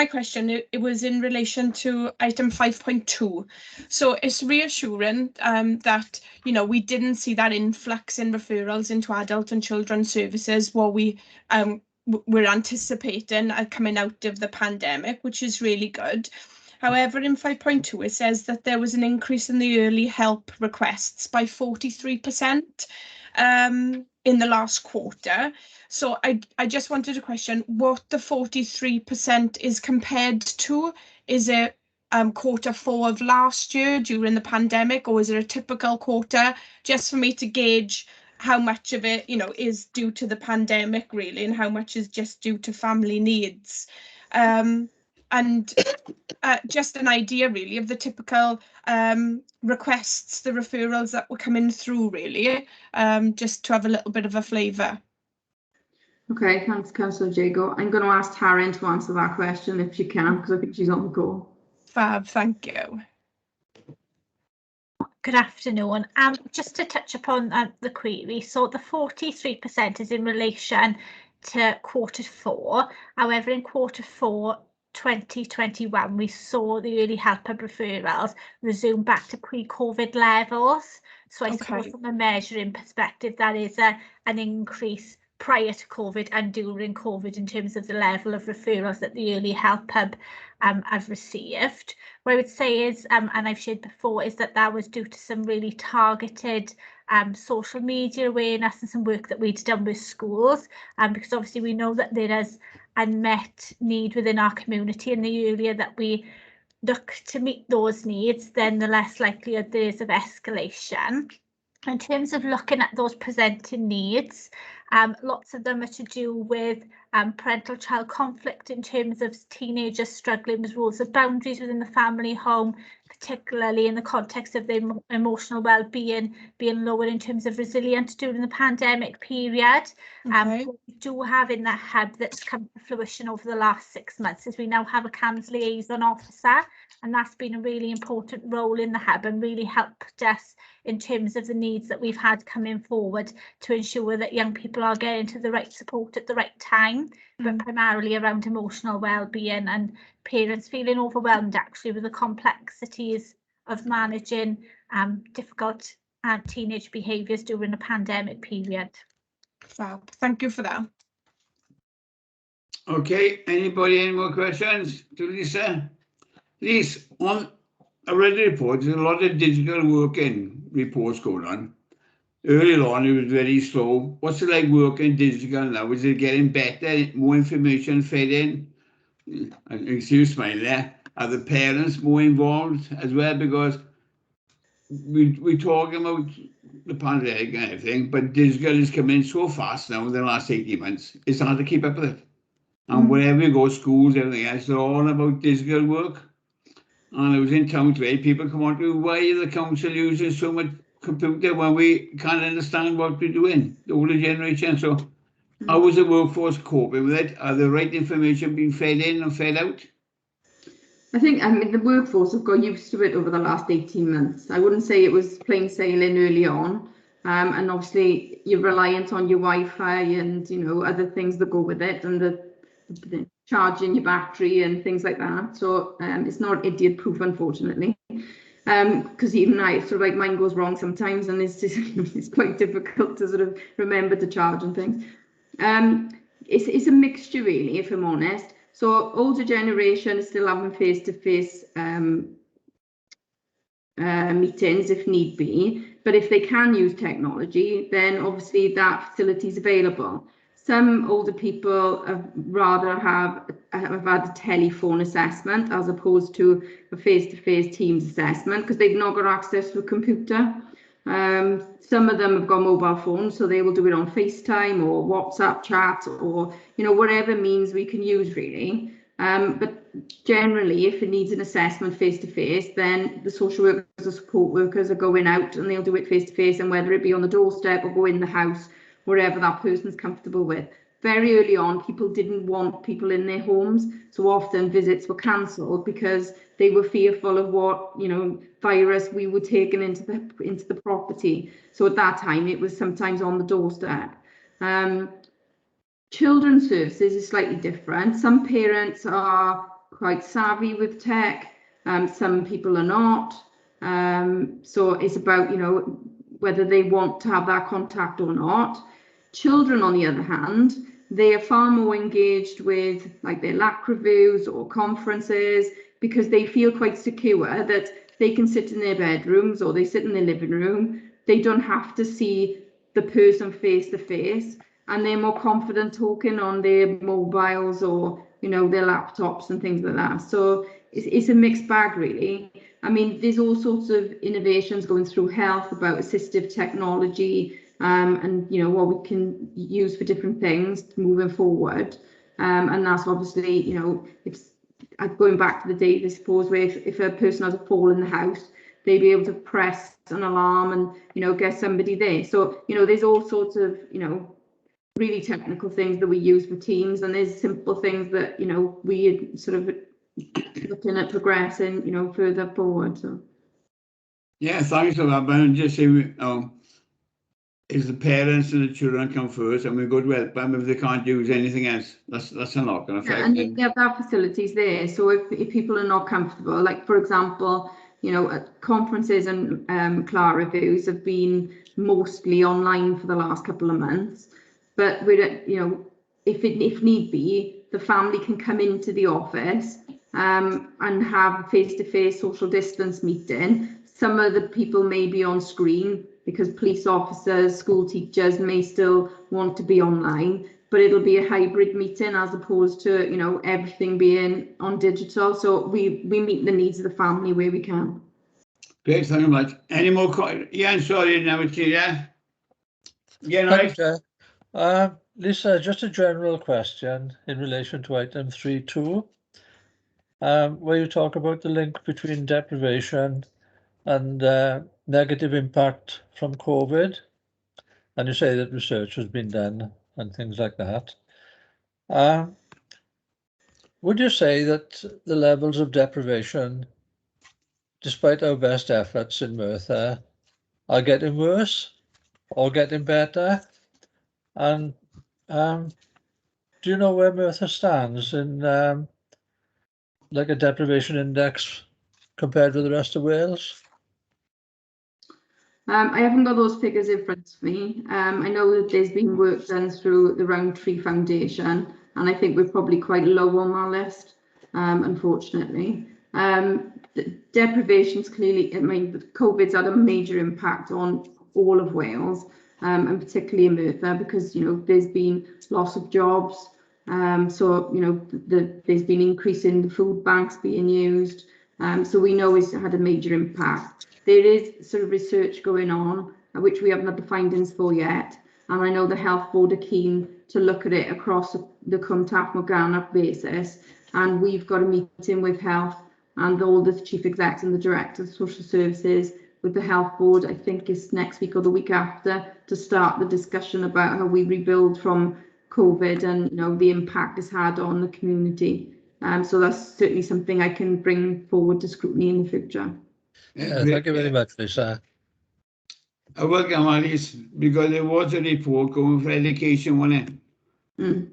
question, it was in relation to item 5.2. So it's reassuring that, you know, we didn't see that influx in referrals into adult and children's services what we were anticipating coming out of the pandemic, which is really good. However, in 5.2, it says that there was an increase in the early help requests by 43% in the last quarter. So I just wanted to question what the 43% is compared to. Is it Q4 of last year during the pandemic, or is it a typical quarter? Just for me to gauge how much of it, you know, is due to the pandemic really, and how much is just due to family needs. And just an idea really of the typical requests, the referrals that were coming through really, just to have a little bit of a flavour. Okay, thanks, Councillor Jago. I'm going to ask Taryn to answer that question if she can, because I think she's on the call. Fab, thank you. Good afternoon. Just to touch upon the query, so the 43% is in relation to Q4. However, in Q4 2021, we saw the early help hub referrals resume back to pre-COVID levels. So I suppose from a measuring perspective, that is an increase prior to COVID and during COVID in terms of the level of referrals that the early help hub have received. What I would say is, and I've shared before, is that was due to some really targeted social media awareness and some work that we'd done with schools, because obviously we know that there is unmet need within our community, and the earlier that we look to meet those needs, then the less likelihood there is of escalation. In terms of looking at those presenting needs, lots of them are to do with parental-child conflict in terms of teenagers struggling with rules of boundaries within the family home, particularly in the context of their emotional well-being being lower in terms of resilience during the pandemic period. What we do have in that hub that's come to fruition over the last 6 months is we now have a CAMHS liaison officer, and that's been a really important role in the hub and really helped us in terms of the needs that we've had coming forward to ensure that young people are getting to the right support at the right time, but primarily around emotional well-being and parents feeling overwhelmed actually with the complexities of managing difficult teenage behaviours during a pandemic period. Fab. Thank you for that. Okay, anybody, any more questions to Lisa? Lisa, I read the report, there's a lot of digital working reports going on. Earlier on, it was very slow. What's it like working digital now? Is it getting better, more information fed in? I can see you smile there. Are the parents more involved as well? Because we're talking about the pandemic and everything, but digital is coming so fast now in the last 18 months. It's hard to keep up with it. And wherever you go, schools, everything else, they're all about digital work. And I was in town today, people come on to, why is the council using so much computer when we can't understand what we're doing, the older generation? So how is the workforce coping with it? Are the right information being fed in and fed out? I think, the workforce have got used to it over the last 18 months. I wouldn't say it was plain sailing early on. And obviously you're reliant on your Wi-Fi and, you know, other things that go with it, and the charging your battery and things like that. So it's not idiot proof, unfortunately. Because even I sort of like mine goes wrong sometimes, and it's just, it's quite difficult to sort of remember to charge and things. It's a mixture really, if I'm honest. So older generation is still having face-to-face meetings if need be, but if they can use technology, then obviously that facility is available. Some older people rather have had a telephone assessment as opposed to a face-to-face Teams assessment because they've not got access to a computer. Some of them have got mobile phones, so they will do it on FaceTime or WhatsApp chat or, you know, whatever means we can use really. But generally, if it needs an assessment face-to-face, then the social workers, the support workers are going out and they'll do it face-to-face, and whether it be on the doorstep or go in the house, wherever that person's comfortable with, very early on, people didn't want people in their homes. So often visits were cancelled because they were fearful of what, you know, virus we were taking into the property. So at that time, it was sometimes on the doorstep. Children's services is slightly different. Some parents are quite savvy with tech. Some people are not. So it's about, you know, whether they want to have that contact or not. Children, on the other hand, they are far more engaged with like their LAC reviews or conferences because they feel quite secure that they can sit in their bedrooms or they sit in their living room. They don't have to see the person face to face, and they're more confident talking on their mobiles or, you know, their laptops and things like that. So it's a mixed bag, really. I mean, there's all sorts of innovations going through health about assistive technology, and, you know, what we can use for different things moving forward. And that's obviously, you know, it's going back to the days, I suppose, where if a person has a fall in the house, they'd be able to press an alarm and, you know, get somebody there. So, you know, there's all sorts of, you know, really technical things that we use for teams, and there's simple things that, you know, we sort of looking at progressing, you know, further forward. So yeah, thanks for that. But just say, is the parents and the children come first, and we're good with them if they can't use anything else. That's a knock-on effect. Yeah, and they have that facilities there. So if people are not comfortable, like for example, you know, conferences and CLAR reviews have been mostly online for the last couple of months. But we're, you know, if need be, the family can come into the office and have face-to-face social distance meeting. Some of the people may be on screen because police officers, school teachers may still want to be online, but it'll be a hybrid meeting as opposed to, you know, everything being on digital. So we meet the needs of the family where we can. Great, thank you much. Any more questions? Yeah, sorry, now it's yeah. Yeah, Thank right. you. Lisa, just a general question in relation to item 3.2, where you talk about the link between deprivation and negative impact from COVID, and you say that research has been done and things like that. Would you say that the levels of deprivation, despite our best efforts in Merthyr, are getting worse or getting better? And do you know where Merthyr stands in like a deprivation index compared with the rest of Wales? I haven't got those figures in front of me. I know that there's been work done through the Roundtree Foundation, and I think we're probably quite low on that list, unfortunately. Deprivation's clearly, I mean, COVID's had a major impact on all of Wales, and particularly in Merthyr, because, you know, there's been loss of jobs. So, you know, there's been increase in the food banks being used. So we know it's had a major impact. There is sort of research going on, which we haven't had the findings for yet. And I know the Health Board are keen to look at it across the Cwmtaf Morgannwg basis. And we've got a meeting with Health and all the chief execs and the directors of social services with the Health Board, I think is next week or the week after, to start the discussion about how we rebuild from COVID and, you know, the impact it's had on the community. So that's certainly something I can bring forward to scrutiny in the future. Yeah, thank you very much, Lisa. I welcome Alice, because there was a report going for education, wasn't it? Mm.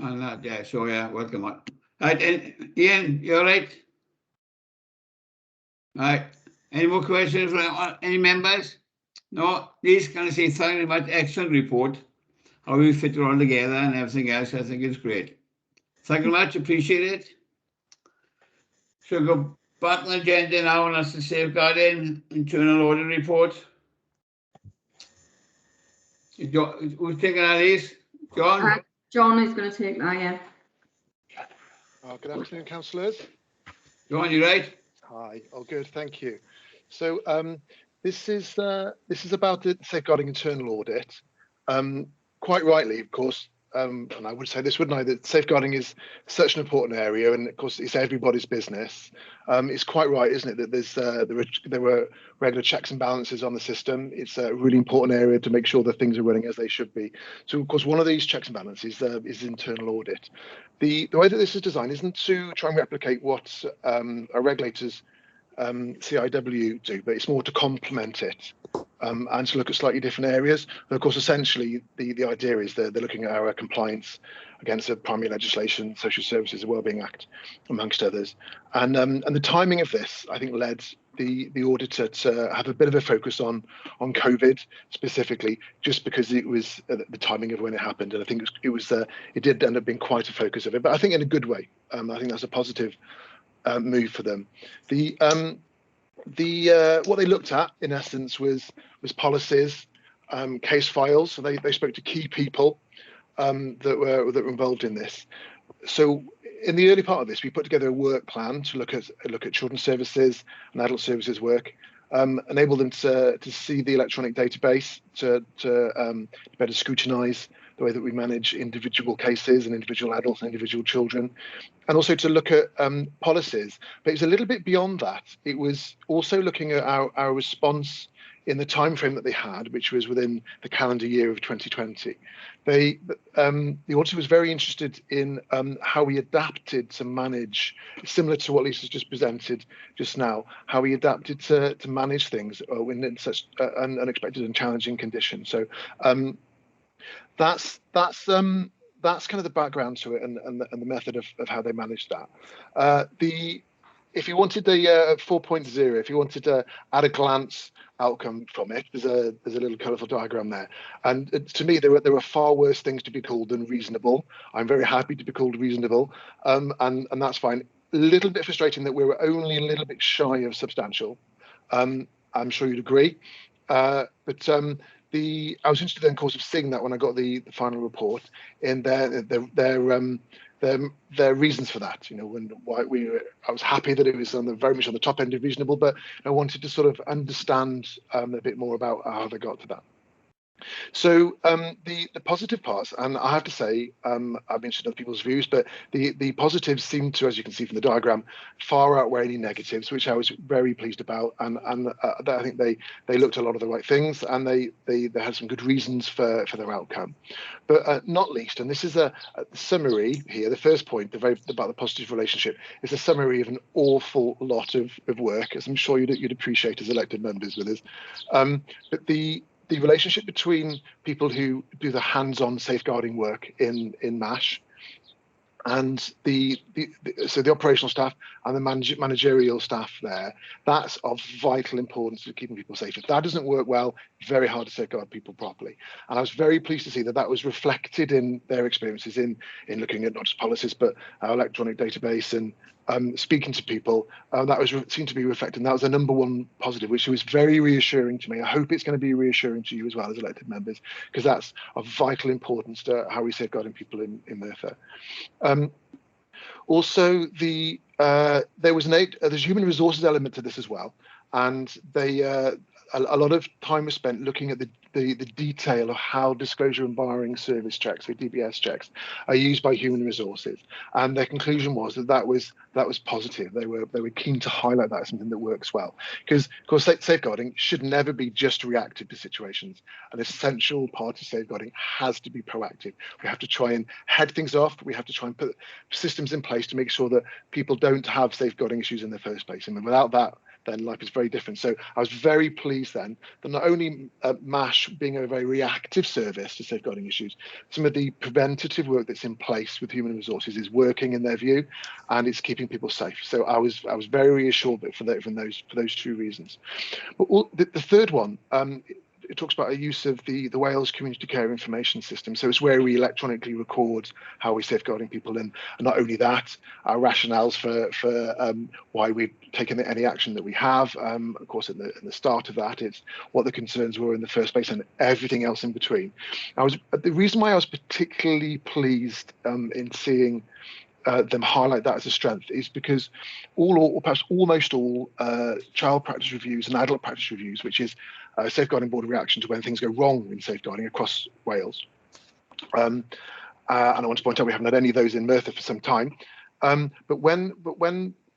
And that, yeah, so yeah, welcome on. Right, and Ian, you all right? Right, any more questions from any members? No, please can I say thank you very much, excellent report. How we fit it all together and everything else, I think it's great. Thank you very much, appreciate it. So go back on the agenda now, and that's the safeguarding internal audit report. Who's taking that, Liz? John? John is going to take that, yeah. Good afternoon, councillors. John, you right? Hi. Oh, good. Thank you. So this is about the safeguarding internal audit. Quite rightly, of course, and I would say this, wouldn't I, that safeguarding is such an important area, and of course it's everybody's business. It's quite right, isn't it, that there were regular checks and balances on the system. It's a really important area to make sure that things are running as they should be. So of course one of these checks and balances is internal audit. The way that this is designed isn't to try and replicate what our regulators CIW do, but it's more to complement it and to look at slightly different areas. And of course, essentially, the idea is they're looking at our compliance against the primary legislation, Social Services and Wellbeing Act, amongst others. And the timing of this, I think, led the auditor to have a bit of a focus on COVID specifically, just because it was the timing of when it happened. And I think it did end up being quite a focus of it, but I think in a good way. I think that's a positive move for them. What they looked at in essence was policies, case files. So they spoke to key people that were involved in this. So in the early part of this, we put together a work plan to look at children's services and adult services work, enable them to see the electronic database, to better scrutinise the way that we manage individual cases and individual adults and individual children, and also to look at policies. But it's a little bit beyond that. It was also looking at our response in the time frame that they had, which was within the calendar year of 2020. The auditor was very interested in how we adapted to manage, similar to what Lisa's just presented just now, how we adapted to manage things in such unexpected and challenging conditions. So that's kind of the background to it and the method of how they managed that. If you wanted the 4.0, if you wanted to at a glance outcome from it, there's a little colourful diagram there. And to me, there were far worse things to be called than reasonable. I'm very happy to be called reasonable, and that's fine. A little bit frustrating that we were only a little bit shy of substantial. I'm sure you'd agree. But I was interested in, of course, of seeing that when I got the final report, in their reasons for that. You know, I was happy that it was very much on the top end of reasonable, but I wanted to sort of understand a bit more about how they got to that. So the positive parts, and I have to say, I'm interested in other people's views, but the positives seem to, as you can see from the diagram, far outweigh any negatives, which I was very pleased about. And I think they looked at a lot of the right things, and they had some good reasons for their outcome. But not least, and this is a summary here, the first point, about the positive relationship, is a summary of an awful lot of work, as I'm sure you'd appreciate as elected members with us. But the relationship between people who do the hands-on safeguarding work in MASH and the operational staff and the managerial staff there, that's of vital importance to keeping people safe. If that doesn't work well, it's very hard to safeguard people properly. And I was very pleased to see that was reflected in their experiences in looking at not just policies, but our electronic database and speaking to people. That seemed to be reflected. And that was the number one positive, which was very reassuring to me. I hope it's going to be reassuring to you as well as elected members, because that's of vital importance to how we're safeguarding people in Merthyr. Also, there's a human resources element to this as well, and a lot of time was spent looking at the detail of how disclosure and barring service checks, or DBS checks, are used by human resources. And their conclusion was that was positive. They were keen to highlight that as something that works well, because of course safeguarding should never be just reactive to situations. An essential part of safeguarding has to be proactive. We have to try and head things off. We have to try and put systems in place to make sure that people don't have safeguarding issues in the first place. And without that, then life is very different. So I was very pleased then that not only MASH being a very reactive service to safeguarding issues, some of the preventative work that's in place with human resources is working in their view, and it's keeping people safe. So I was very reassured for those two reasons. But the third one, it talks about a use of the Wales Community Care Information System. So it's where we electronically record how we're safeguarding people, and not only that, our rationales for why we've taken any action that we have. Of course, at the start of that, it's what the concerns were in the first place and everything else in between. The reason why I was particularly pleased in seeing them highlight that as a strength is because perhaps almost all child practice reviews and adult practice reviews, which is safeguarding board reaction to when things go wrong in safeguarding across Wales, and I want to point out we haven't had any of those in Merthyr for some time. But when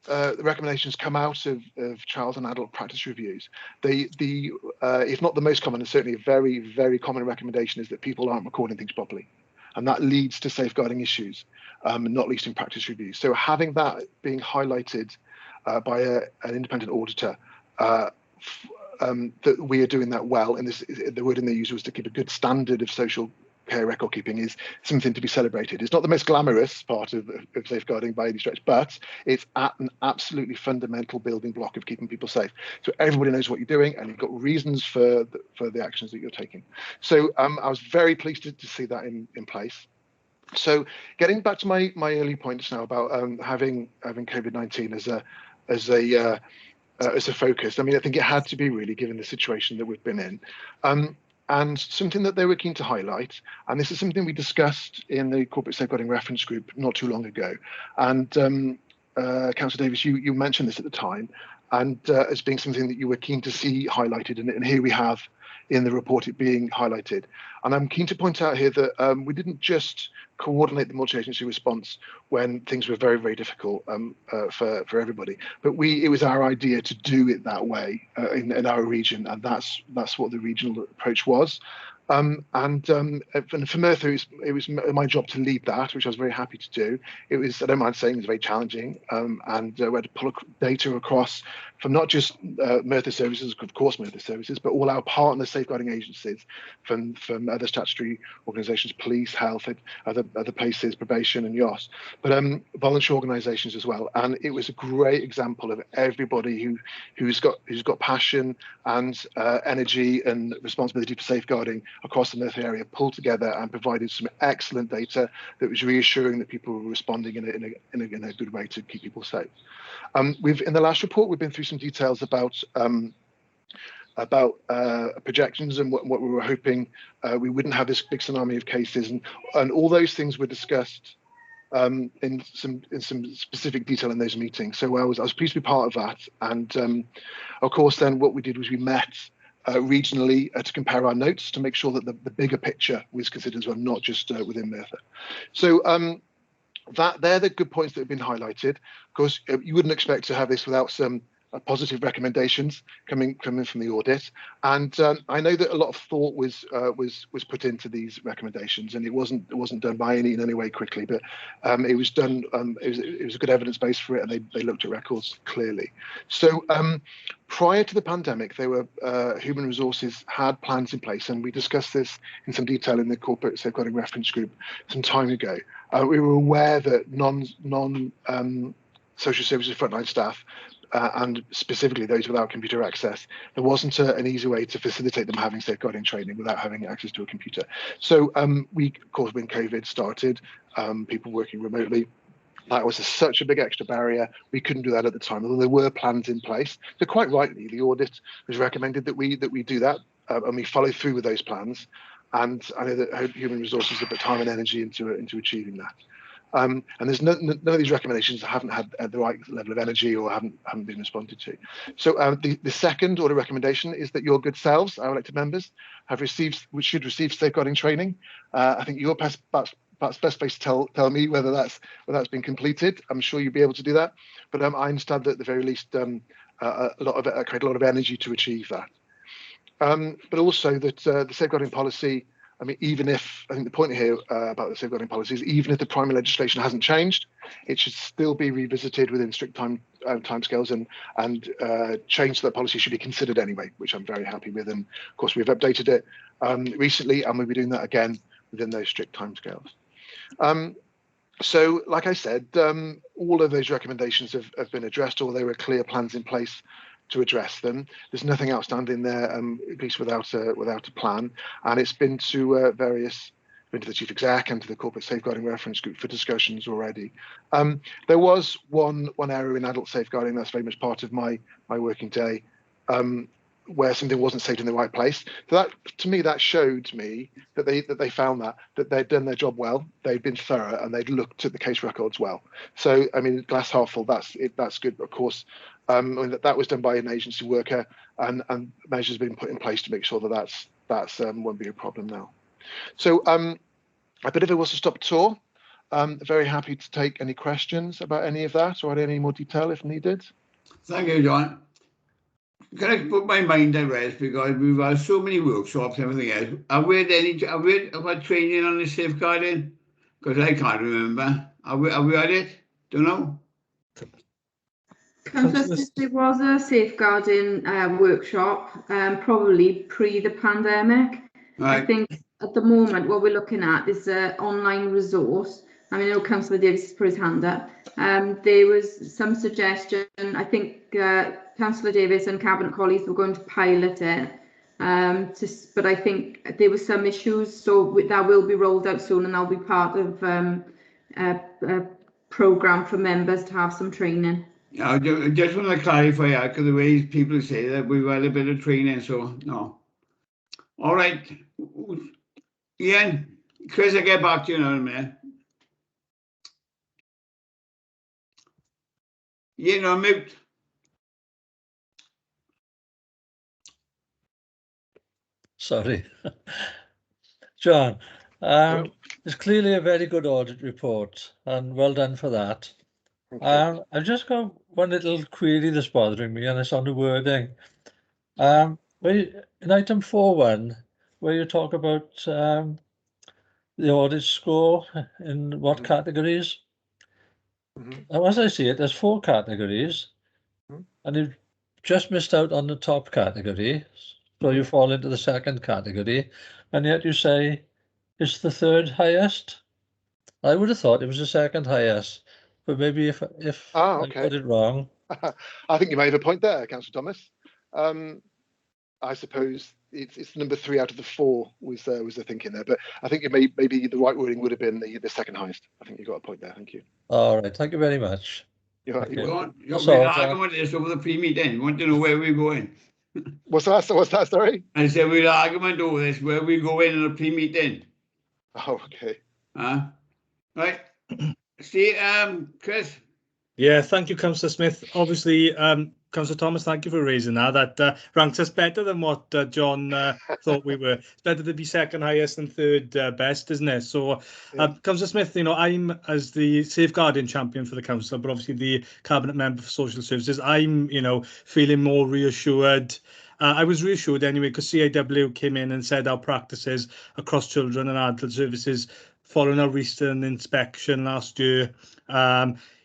the recommendations come out of child and adult practice reviews, if not the most common, and certainly a very, very common recommendation is that people aren't recording things properly. And that leads to safeguarding issues, not least in practice reviews. So having that being highlighted by an independent auditor, that we are doing that well, and the word in they use was to keep a good standard of social care record keeping, is something to be celebrated. It's not the most glamorous part of safeguarding by any stretch, but it's an absolutely fundamental building block of keeping people safe. So everybody knows what you're doing, and you've got reasons for the actions that you're taking. So I was very pleased to see that in place. So getting back to my early points now about having COVID-19 as a focus. I mean, I think it had to be, really, given the situation that we've been in. And something that they were keen to highlight, and this is something we discussed in the Corporate Safeguarding Reference Group not too long ago. And Councillor Davis, you mentioned this at the time, and as being something that you were keen to see highlighted, and here we have in the report it being highlighted. And I'm keen to point out here that we didn't just coordinate the multi-agency response when things were very, very difficult for everybody, but it was our idea to do it that way in our region, and that's what the regional approach was. And for Merthyr, it was my job to lead that, which I was very happy to do. It was, I don't mind saying, it was very challenging, and we had to pull data across from not just Merthyr services, of course Merthyr services, but all our partner safeguarding agencies from other statutory organisations, police, health, other places, probation and YOS, but voluntary organisations as well. And it was a great example of everybody who's got passion and energy and responsibility for safeguarding across the Merthyr area pulled together and provided some excellent data that was reassuring that people were responding in a good way to keep people safe. In the last report, we've been through some details about projections and what we were hoping we wouldn't have this big tsunami of cases, and all those things were discussed in some specific detail in those meetings. So I was pleased to be part of that, and of course then what we did was we met regionally to compare our notes to make sure that the bigger picture was considered as well, not just within Merthyr. So they're the good points that have been highlighted. Of course, you wouldn't expect to have this without some positive recommendations coming from the audit, and I know that a lot of thought was put into these recommendations, and it wasn't done in any way quickly, but it was done. It was a good evidence base for it, and they looked at records clearly. So prior to the pandemic, they were human resources had plans in place, and we discussed this in some detail in the Corporate Safeguarding Reference Group some time ago. We were aware that non social services frontline staff, and specifically those without computer access, there wasn't an easy way to facilitate them having safeguarding training without having access to a computer. So we, of course, when COVID started, people working remotely, that was such a big extra barrier. We couldn't do that at the time, although there were plans in place. So quite rightly, the audit was recommended that we do that, and we follow through with those plans. And I know that human resources have put time and energy into achieving that. And there's none of these recommendations that haven't had the right level of energy or haven't been responded to. So the second order recommendation is that your good selves, our elected members, should receive safeguarding training. I think you're best placed to tell me whether that's been completed. I'm sure you'll be able to do that. But I understand that at the very least create a lot of energy to achieve that. But also that the safeguarding policy, I mean, even if, I think the point here about the safeguarding policy is even if the primary legislation hasn't changed, it should still be revisited within strict timescales, and change to that policy should be considered anyway, which I'm very happy with. And of course, we've updated it recently, and we'll be doing that again within those strict timescales. So, like I said, all of those recommendations have been addressed, or there were clear plans in place to address them. There's nothing outstanding there, at least without a plan. And it's been to been to the Chief Exec and to the Corporate Safeguarding Reference Group for discussions already. There was one area in adult safeguarding that's very much part of my working day, where something wasn't saved in the right place. So that, to me, that showed me that they found that they'd done their job well, they'd been thorough, and they'd looked at the case records well. So, I mean, glass half full, that's good. Of course, I mean, that was done by an agency worker, and measures have been put in place to make sure that that's won't be a problem now. So a bit of a whistle-stop tour. Very happy to take any questions about any of that or any more detail if needed. Thank you, John. Can I put my mind at rest because we've had so many workshops and everything else. Have we had training on the safeguarding? Because I can't remember. Have we had it? Don't know. Councillor, there was a safeguarding workshop, probably pre the pandemic. Right. I think at the moment what we're looking at is an online resource. I mean, I know Councillor Davis has put his hand up. There was some suggestion. I think Councillor Davis and Cabinet colleagues were going to pilot it. But I think there were some issues, so that will be rolled out soon, and that'll be part of a programme for members to have some training. Yeah, I just want to clarify that because the way people say that we've had a bit of training, so no. All right. Ian, Chris, I'll get back to you in a minute. Ian, I'm mute. Sorry. John, it's clearly a very good audit report and well done for that. I've just got one little query that's bothering me, and it's on the wording. In item 4.1, where you talk about the audit score in what categories? Now, as I see it, there's 4 categories, and you've just missed out on the top category, so you fall into the second category, and yet you say it's the 3rd highest. I would have thought it was the 2nd highest, but maybe if I got it wrong. I think you may have a point there, Councillor Thomas. I suppose it's number 3 out of the 4 was the thinking there, but I think maybe the right wording would have been the 2nd highest. I think you got a point there. Thank you. All right, thank you very much. You're right. You want an argument is over the pre-meeting. You want to know where we're going? What's that? Sorry? I said we'll argument over this, where we go in a pre-meeting. Oh, okay. Right. See, Chris. Yeah, thank you, Councillor Smith. Obviously, Councillor Thomas, thank you for raising that. That ranks us better than what John thought we were. It's better to be 2nd highest than 3rd best, isn't it? So, Councillor Smith, I'm as the safeguarding champion for the council, but obviously the cabinet member for social services. I'm, feeling more reassured. I was reassured anyway because CAW came in and said our practices across children and adult services following our recent inspection last year.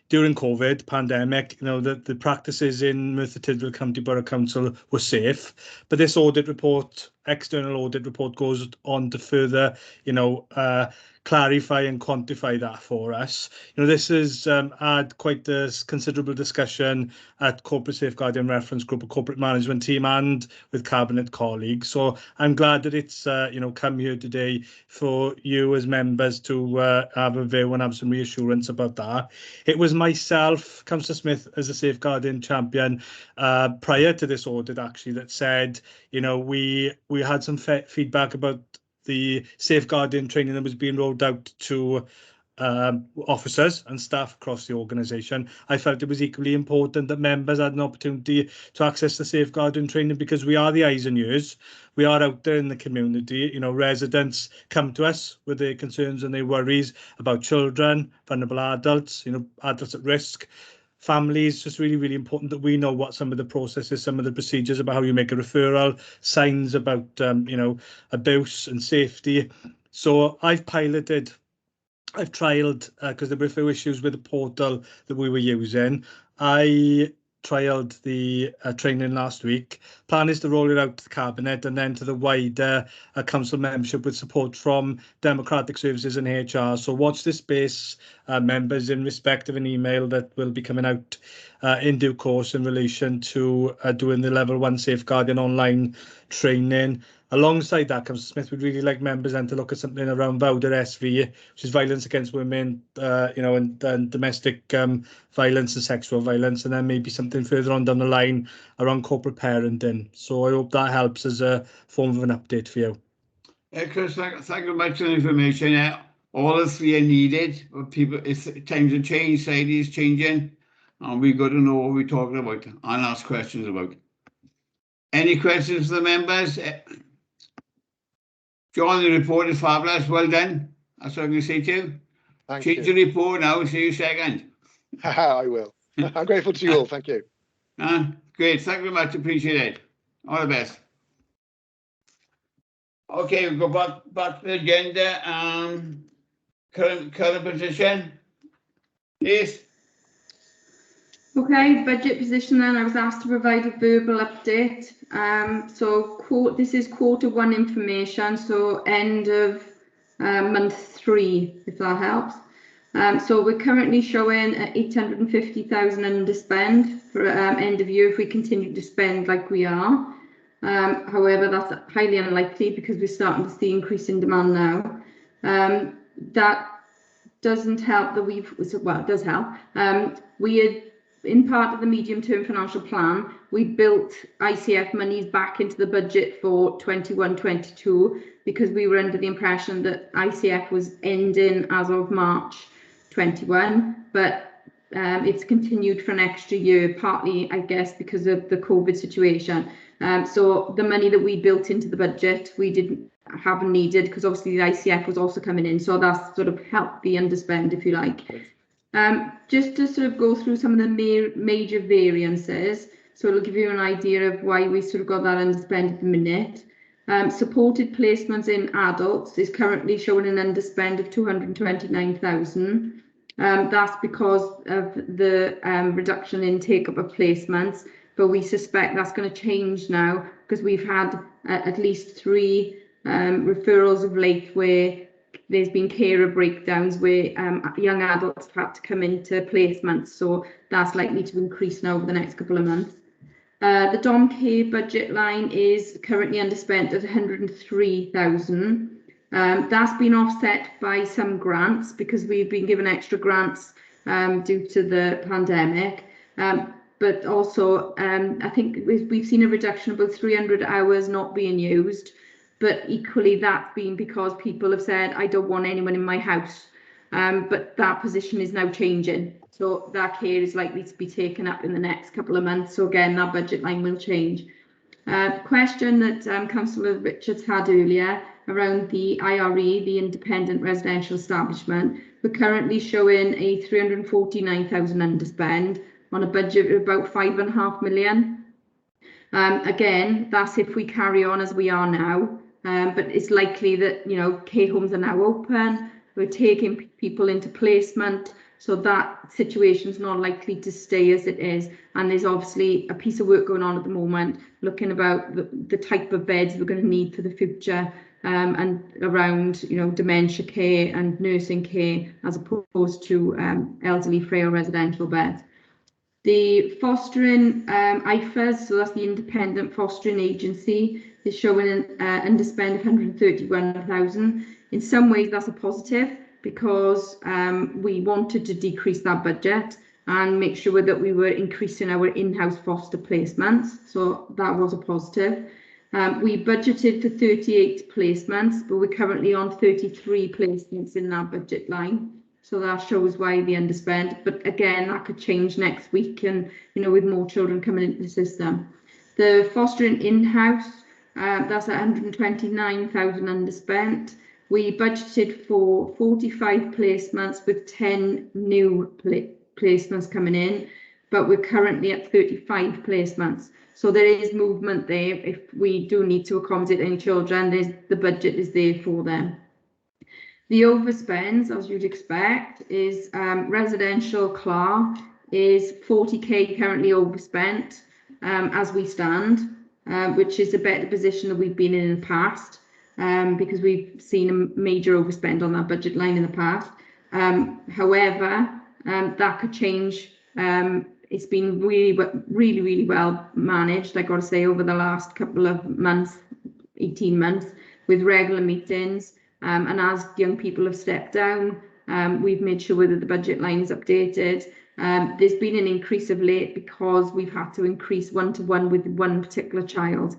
During COVID pandemic, the practices in Merthyr Tydfil County Borough Council were safe, but this audit report, external audit report, goes on to further, clarify and quantify that for us. This has had quite a considerable discussion at Corporate Safeguarding Reference Group, a corporate management team, and with cabinet colleagues. So I'm glad that it's come here today for you as members to have a view and have some reassurance about that. It was myself, Councillor Smith, as a safeguarding champion prior to this audit, actually, that said, we had some feedback about the safeguarding training that was being rolled out to officers and staff across the organisation. I felt it was equally important that members had an opportunity to access the safeguarding training because we are the eyes and ears. We are out there in the community. Residents come to us with their concerns and their worries about children, vulnerable adults, adults at risk. Families, just really, really important that we know what some of the processes, some of the procedures about how you make a referral, signs about, abuse and safety. So I've trialled, because there were a few issues with the portal that we were using. I trialled the training last week. Plan is to roll it out to the cabinet and then to the wider council membership with support from democratic services and HR. So watch this space, members, in respect of an email that will be coming out in due course in relation to doing the level 1 safeguarding online training. Alongside that, Councillor Smith would really like members then to look at something around VAWDA SV, which is violence against women, and domestic violence and sexual violence, and then maybe something further on down the line around corporate parenting. So I hope that helps as a form of an update for you. Chris, thank you very much for the information. All the 3 are needed, but times have changed, society is changing, and we've got to know what we're talking about and ask questions about. Any questions for the members? John, the report is fabulous. Well done. That's what I'm going to say to you. Thank Change you. the report now. See you second. I will. I'm grateful to you all. Thank you. Great. Thank you very much. Appreciate it. All the best. Okay, we'll go back to the agenda. Current position is. Okay, budget position then, I was asked to provide a verbal update. This is Q1 information, so end of month 3, if that helps. So we're currently showing 850,000 underspend for end of year if we continue to spend like we are. However, that's highly unlikely because we're starting to see increase in demand now. That doesn't help that it does help. We had, in part of the medium-term financial plan, we built ICF monies back into the budget for 21-22 because we were under the impression that ICF was ending as of March 21, but it's continued for an extra year, partly, I guess, because of the COVID situation. So the money that we built into the budget, we haven't needed because obviously the ICF was also coming in, so that's sort of helped the underspend, if you like. Just to sort of go through some of the major variances, so it'll give you an idea of why we sort of got that underspend at the minute. Supported placements in adults is currently showing an underspend of 229,000. That's because of the reduction in take-up of placements, but we suspect that's going to change now because we've had at least 3 referrals of late where there's been carer breakdowns where young adults have had to come into placements, so that's likely to increase now over the next couple of months. The Dom Care budget line is currently underspent at 103,000. That's been offset by some grants because we've been given extra grants due to the pandemic. But also, I think we've seen a reduction of about 300 hours not being used. But equally, that's been because people have said, I don't want anyone in my house. But that position is now changing. So that care is likely to be taken up in the next couple of months. So again, that budget line will change. Question that Councillor Richards had earlier around the IRE, the Independent Residential Establishment. We're currently showing a 349,000 underspend on a budget of about 5.5 million. Again, that's if we carry on as we are now. But it's likely that, you know, care homes are now open. We're taking people into placement. So that situation is not likely to stay as it is. And there's obviously a piece of work going on at the moment, looking about the type of beds we're going to need for the future and around, you know, dementia care and nursing care as opposed to elderly frail residential beds. The fostering IFAs, so that's the Independent Fostering Agency, is showing an underspend of 131,000. In some ways, that's a positive because we wanted to decrease that budget and make sure that we were increasing our in-house foster placements. So that was a positive. We budgeted for 38 placements, but we're currently on 33 placements in that budget line. So that shows why the underspend. But again, that could change next week and, you know, with more children coming into the system. The fostering in-house, that's 129,000 underspent. We budgeted for 45 placements with 10 new placements coming in, but we're currently at 35 placements. So there is movement there. If we do need to accommodate any children, the budget is there for them. The overspends, as you'd expect, is residential CLAR is 40k currently overspent as we stand, which is a better position than we've been in the past. Because we've seen a major overspend on that budget line in the past. However, that could change. It's been really well managed, I got to say, over the last couple of months, 18 months, with regular meetings. And as young people have stepped down, we've made sure that the budget line is updated. There's been an increase of late because we've had to increase one-to-one with one particular child.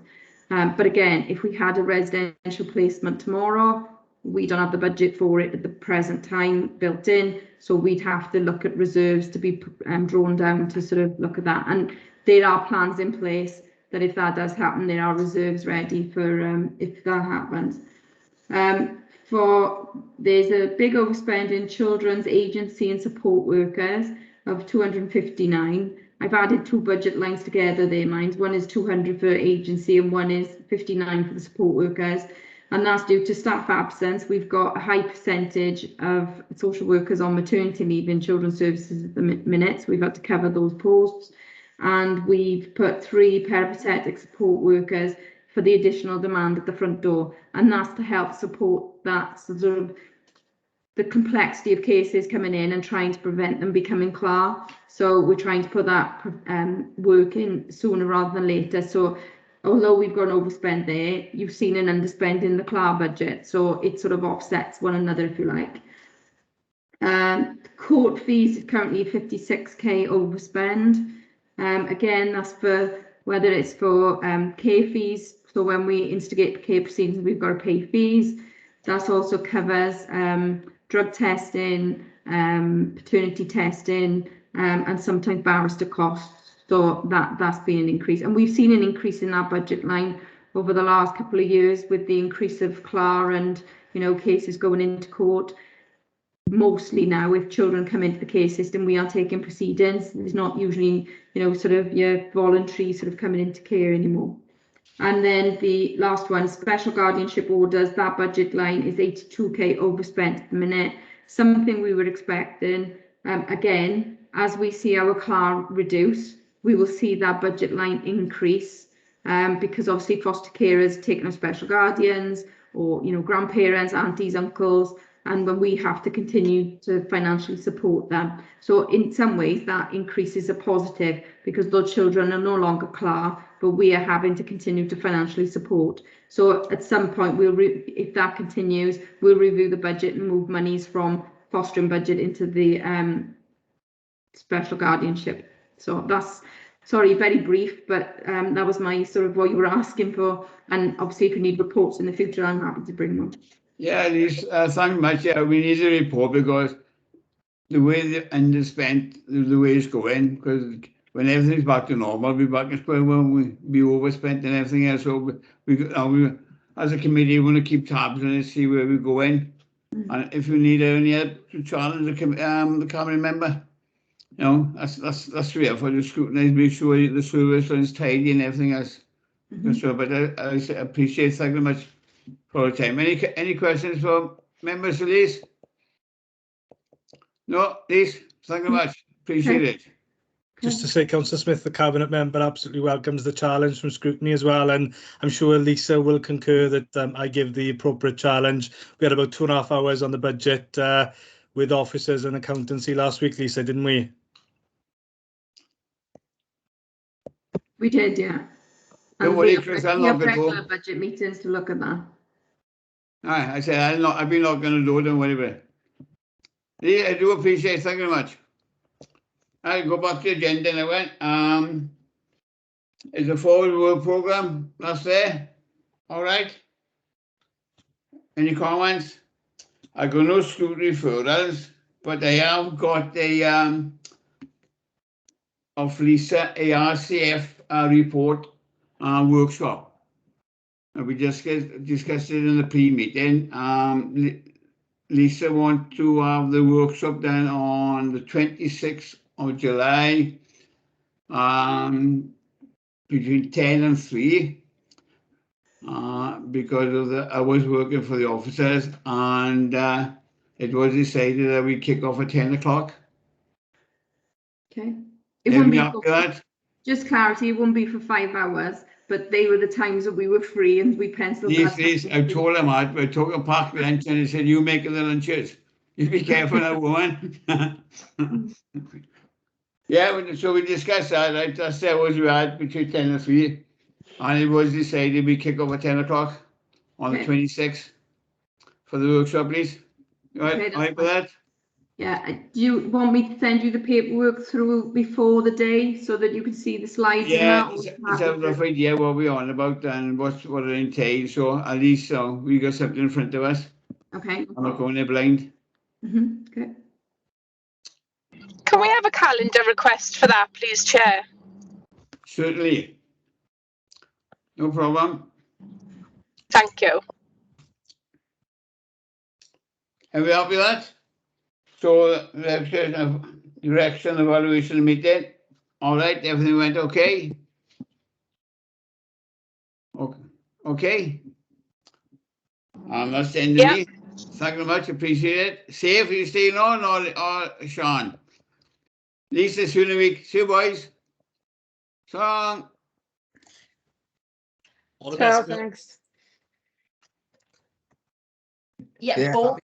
But again, if we had a residential placement tomorrow, we don't have the budget for it at the present time built in. So we'd have to look at reserves to be drawn down to sort of look at that. And there are plans in place that if that does happen, there are reserves ready for if that happens. there's a big overspend in children's agency and support workers of 259. I've added two budget lines together there, mine. One is 200 for agency and one is 59 for the support workers. And that's due to staff absence. We've got a high percentage of social workers on maternity leave in children's services at the minute. So we've had to cover those posts. And we've put 3 peripatetic support workers for the additional demand at the front door. And that's to help support that sort of the complexity of cases coming in and trying to prevent them becoming CLAR. So we're trying to put that work in sooner rather than later. So although we've got an overspend there, you've seen an underspend in the CLAR budget. So it sort of offsets one another, if you like. Court fees is currently 56k overspend. Again, that's for whether it's for care fees. So when we instigate care proceedings, we've got to pay fees. That also covers drug testing, paternity testing, and sometimes barrister costs. So that's been an increase. And we've seen an increase in our budget line over the last couple of years with the increase of CLAR and, you know, cases going into court. Mostly now, if children come into the care system, we are taking proceedings. There's not usually, you know, sort of your voluntary sort of coming into care anymore. And then the last one, special guardianship orders, that budget line is 82k overspent at the minute, something we were expecting. Again, as we see our CLAR reduce, we will see that budget line increase because obviously foster carers taking on special guardians or, you know, grandparents, aunties, uncles, and when we have to continue to financially support them. So in some ways that increases a positive because those children are no longer CLAR, but we are having to continue to financially support. So at some point, if that continues, we'll review the budget and move monies from fostering budget into the special guardianship. So that's, sorry, very brief, but that was my sort of what you were asking for. And obviously if you need reports in the future, I'm happy to bring them. Yeah, Lise, thank you much. Yeah, we need a report because the way the underspent, the way it's going, because when everything's back to normal, we'll be back in square one, we'll be overspent and everything else. So we as a committee, want to keep tabs on it, see where we're going. And if you need any help to challenge the cabinet member, you know, that's real for the scrutinize, make sure the service is tidy and everything else. So, but I appreciate, thank you very much for the time. Any questions for members, Elise? No, Lise, thank you very much. Appreciate it. Just to say, Councillor Smith, the Cabinet member, absolutely welcomes the challenge from Scrutiny as well, and I'm sure Lisa will concur that I give the appropriate challenge. We had about 2.5 hours on the budget with officers and accountancy last week, Lisa, didn't we? We did, yeah. Don't worry, Chris, I'm not going to regular go. budget meetings to look at that. I said I've been not going to do it, don't worry about it. Yeah, I do appreciate it, thank you very much. I'll go back to the agenda now. Is the forward work programme, that's there? All right. Any comments? I got no scrutiny referrals, but I have got a of Lisa ARCF report workshop. And we just discussed it in the pre-meeting. Lisa wants to have the workshop done on the 26th of July between 10 and 3 because of I was working for the officers, and it was decided that we kick off at 10 o'clock. Okay. It wouldn't be After that? Just clarity, it wouldn't be for 5 hours, but they were the times that we were free and we penciled that. Yes, I told them that. We took a packed lunch and they said, you make the lunches. You be careful now, woman. Yeah, so we discussed that, right? That's the hours we had between 10 and 3. And it was decided we kick off at 10 o'clock on the 26th for the workshop, please. Right, all right for that? Yeah, do you want me to send you the paperwork through before the day so that you can see the slides? Yeah, it's a rough idea what we're on about and what it entails. So at least we got something in front of us. Okay. I'm not going there blind. Okay. Can we have a calendar request for that, please, Chair? Certainly. No problem. Thank you. Have you happy with that? So the direction evaluation meeting. All right, everything went okay? Okay. That's the end of me. Thank you very much, appreciate it. Safe, are you staying on or Sean? Lisa, soon a week. See you boys. So long. All the Ciao, best. Bill. thanks. Yeah, Yeah. both